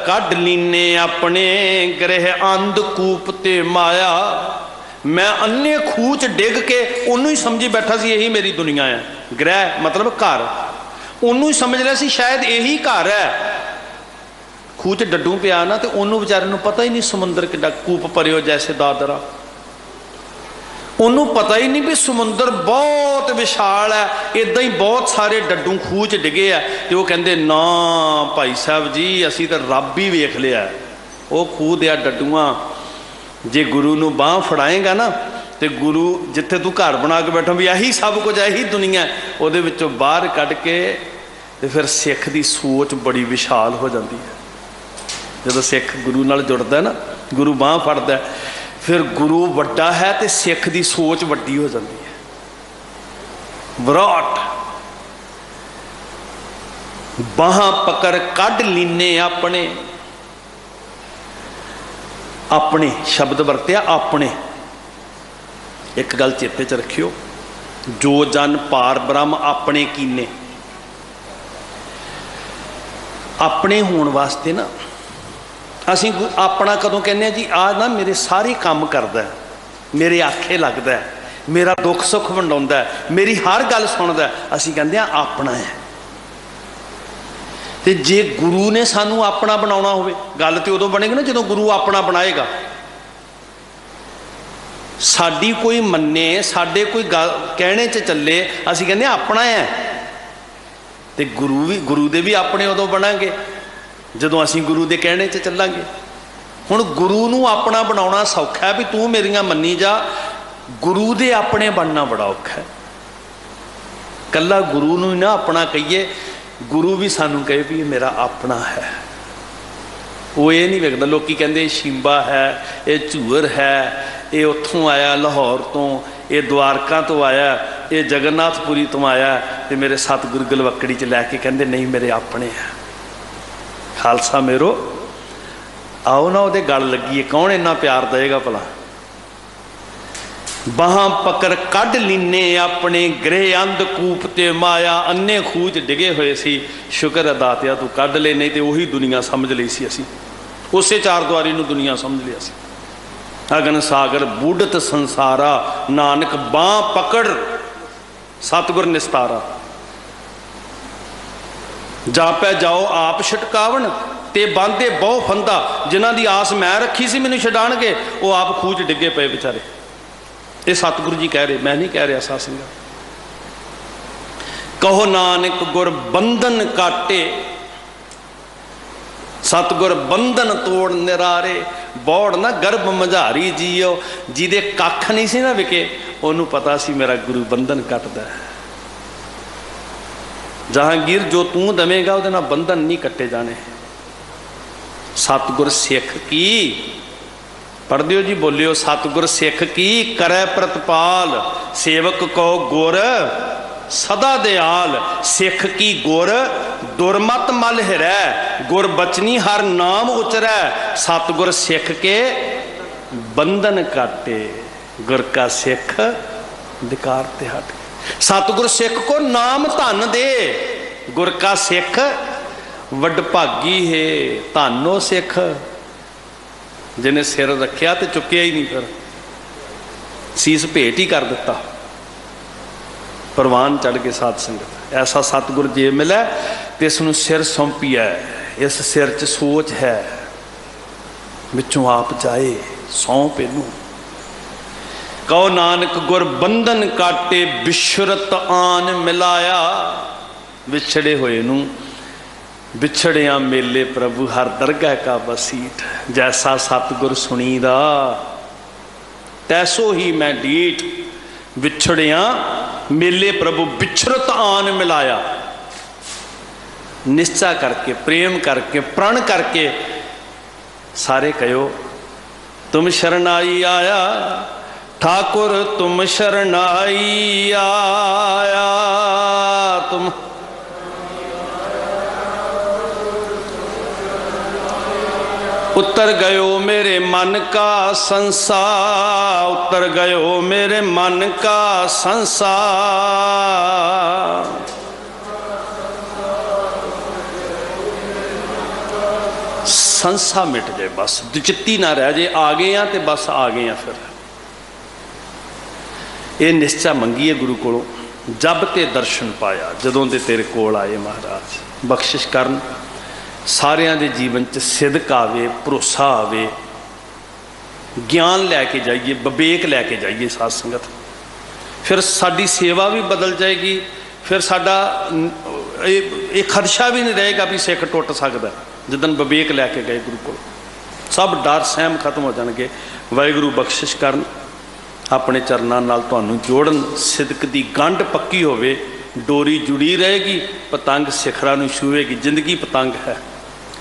कढ़ लीने अपने, गृह अंधकूप ते माया। मैं अन्ने खूह च डिग के उन्होंने ही समझी बैठा सी यही मेरी दुनिया है। गृह मतलब घर, उन्होंने ही समझ लिया सी शायद यही घर है। खूह च डड्डू पिया ना, तो उन्होंने बेचारे को पता ही नहीं समुंदर किड्डा कूप भरियो जैसे दादरा। ਉਹਨੂੰ ਪਤਾ ਹੀ नहीं भी समुंदर बहुत विशाल है, इदा ही बहुत सारे डड्डू खूह च डिगे है। तो वो कहते ना भाई साहब जी असी तो रब ही वेख लिया, वो खूह दिया डड्डूआ जे गुरु नूं बांह फड़ाएगा ना तो गुरु जिथे तू घर बना के बैठो भी यही सब कुछ यही दुनिया वो बाहर कढ़ के तो फिर सिख की सोच बड़ी विशाल हो जाती है। जब सिख गुरु नाल जुड़ता है ना, गुरु बांह फड़दा है, फिर गुरु वड्डा है तो सिख की सोच वड्डी हो जाती है। विराट बांह पकड़ कढ़ लीने अपने, अपने शब्द वरत्या अपने। एक गल चेते च रखियो, जो जन पार ब्रह्म अपने कीने, अपने होने वास्ते ना असी अपना कदों कहने जी आ ना मेरे सारे काम करदा है, मेरे आखे लगदा है, मेरा दुख सुख वंडाउंदा है, मेरी हर गल सुनदा है, असी कहंदे आ अपना है। ते जे गुरु ने सानू अपना बनाउणा होवे, गल ते उदों बनेगी ना जदों गुरु अपना बनाएगा। साडी कोई मन्ने, साडे कोई गल कहने च चले, असी कहंदे अपना है। ते गुरु दे भी अपने उदों बनांगे जदों असी गुरु दे कहने च चलांगे। हुण गुरु नूं अपना बनाउणा सौखा है भी तू मेरियां मन्नी जा, गुरु दे अपने बनना बड़ा औखा है। कल्ला गुरु नूं ना अपना कहिए, गुरु भी सानू कहे भी मेरा अपना है। वो ये नहीं वेखदा, लोकी कहंदे शिंबा है, ये झूर है, ये उत्थों आया लाहौर तो, ये द्वारका तो आया, ये जगन्नाथपुरी तो आया, तो मेरे सतगुरु गलवकड़ी च लैके कहंदे नहीं मेरे अपने है। खालसा मेरो आओ ना वो गल लगी, कौन इन्ना प्यार देगा भला। बांह पकड़ कढ़ लीने अपने, गृह अंधकूप ते माया, अन्ने खूज डिगे हुए सी, शुक्र अदातिया तू कढ़ ले, नहीं तो उही दुनिया समझ ली सी असी, उसे चार द्वारी नूं दुनिया समझ लिया सी। अगन सागर बूढ़त संसारा, नानक बांह पकड़ सतगुर निस्तारा। जापै जाओ आप छटकावन ते बांधे बहु फंदा, जिन्हां दी आस मैं रखी सी मैनूं छडाणगे, वो आप खूह च डिगे पे बेचारे। ये सतगुरु जी कह रहे, मैं नहीं कह रहा साध संगत। कहो नानक गुर बंधन काटे, सतगुर बंधन तोड़ निरारे, बौड़ ना गर्भ मझारी जियो। जिदे कख नहीं सी ना विके, उन्होंने पता सी मेरा गुरु बंधन कटदा है। जहांगीर जो तू दवेगा उहदे नाल बंधन नहीं कट्टे जाने। सतगुर सिख की पढ़ दियो जी, बोलियो सतगुर सिख की करे प्रतिपाल, सेवक को गुर सदा दयाल। सिख की गुर दुरमत मल हिरै, गुर बचनी हर नाम उचरै। सतगुर सिख के बंधन काटे, गुर का सिख विकार ते हट। सतगुर सिख को नाम धन दे, गुर का सिख वडभागी है। धनो सिख जिन्हें सिर रखिया तो चुकिया ही नहीं, फिर सीस भेंट ही कर दिता, परवान चढ़ के साध संगत। ऐसा सतगुर जे मिले तो इसनूं सिर सौंपिया, इस सिर च सोच है, विचों आप जाए सौंप इनू। कहो नानक गुर बंधन काटे, बिछुरत आन मिलाया। विछड़े हुए नूं बिछड़िया मेले प्रभु हर दरगाह का बसीठ। जैसा सतगुर सुनीदा तैसो ही मैं डीठ। बिछड़िया मेले प्रभु बिछुरत आन मिलाया। निश्चय करके, प्रेम करके, प्रण करके सारे कहो तुम शरणाई आया, ठाकुर तुम शरणाई आया। तुम उतर गयो मेरे मन का संसार, उतर गयो मेरे मन का संसार। संसा मिट जाए, बस दुचित्ती ना रह जाए। आ गए हैं तो बस आ गए हैं। फिर ये निश्चय मंगीए गुरु कोलों, जब ते दर्शन पाया, जदों ते तेरे कोल आए महाराज। बख्शिश करन सारियां दे जीवन च सिदक आवे, भरोसा आवे, ਗਿਆਨ ਲੈ ਕੇ ਜਾਈਏ, ਵਿਵੇਕ ਲੈ ਕੇ ਜਾਈਏ ਸਾਧ ਸੰਗਤ। ਫਿਰ ਸਾਡੀ ਸੇਵਾ ਵੀ ਬਦਲ ਜਾਏਗੀ। ਫਿਰ ਸਾਡਾ ਇਹ ਖਦਸ਼ਾ ਵੀ ਨਹੀਂ ਰਹੇਗਾ ਵੀ ਸਿੱਖ ਟੁੱਟ ਸਕਦਾ। ਜਿੱਦਣ ਵਿਵੇਕ ਲੈ ਕੇ ਗਏ ਗੁਰੂ ਕੋਲ, ਸਭ ਡਰ ਸਹਿਮ ਖਤਮ ਹੋ ਜਾਣਗੇ। ਵਾਹਿਗੁਰੂ ਬਖਸ਼ਿਸ਼ ਕਰਨ, ਆਪਣੇ ਚਰਨਾਂ ਨਾਲ ਤੁਹਾਨੂੰ ਜੋੜਨ, ਸਿਦਕ ਦੀ ਗੰਢ ਪੱਕੀ ਹੋਵੇ, ਡੋਰੀ ਜੁੜੀ ਰਹੇਗੀ, ਪਤੰਗ ਸਿਖਰਾਂ ਨੂੰ ਛੂਹੇਗੀ। ਜ਼ਿੰਦਗੀ ਪਤੰਗ ਹੈ,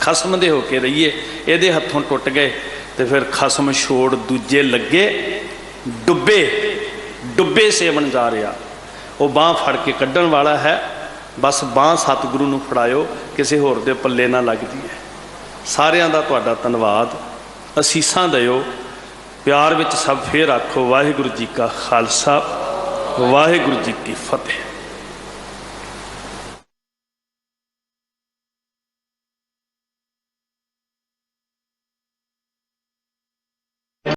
ਖਸਮ ਦੇ ਹੋ ਕੇ ਰਹੀਏ। ਇਹਦੇ ਹੱਥੋਂ ਟੁੱਟ ਗਏ ਤੇ ਫਿਰ ਖਸਮ ਛੋੜ ਦੂਜੇ ਲੱਗੇ, ਡੁੱਬੇ ਸੇਵਨ ਜਾ ਰਿਹਾ। ਉਹ ਬਾਂਹ ਫੜ ਕੇ ਕੱਢਣ ਵਾਲਾ ਹੈ, ਬਸ ਬਾਂਹ ਸਤਿਗੁਰੂ ਨੂੰ ਫੜਾਇਓ, ਕਿਸੇ ਹੋਰ ਦੇ ਪੱਲੇ ਨਾ ਲੱਗਦੀ ਹੈ। ਸਾਰਿਆਂ ਦਾ ਤੁਹਾਡਾ ਧੰਨਵਾਦ, ਅਸੀਸਾਂ ਦਿਓ, ਪਿਆਰ ਵਿੱਚ ਸਭ ਫੇਰ ਆਖੋ ਵਾਹਿਗੁਰੂ ਜੀ ਕਾ ਖਾਲਸਾ, ਵਾਹਿਗੁਰੂ ਜੀ ਕੀ ਫਤਿਹ।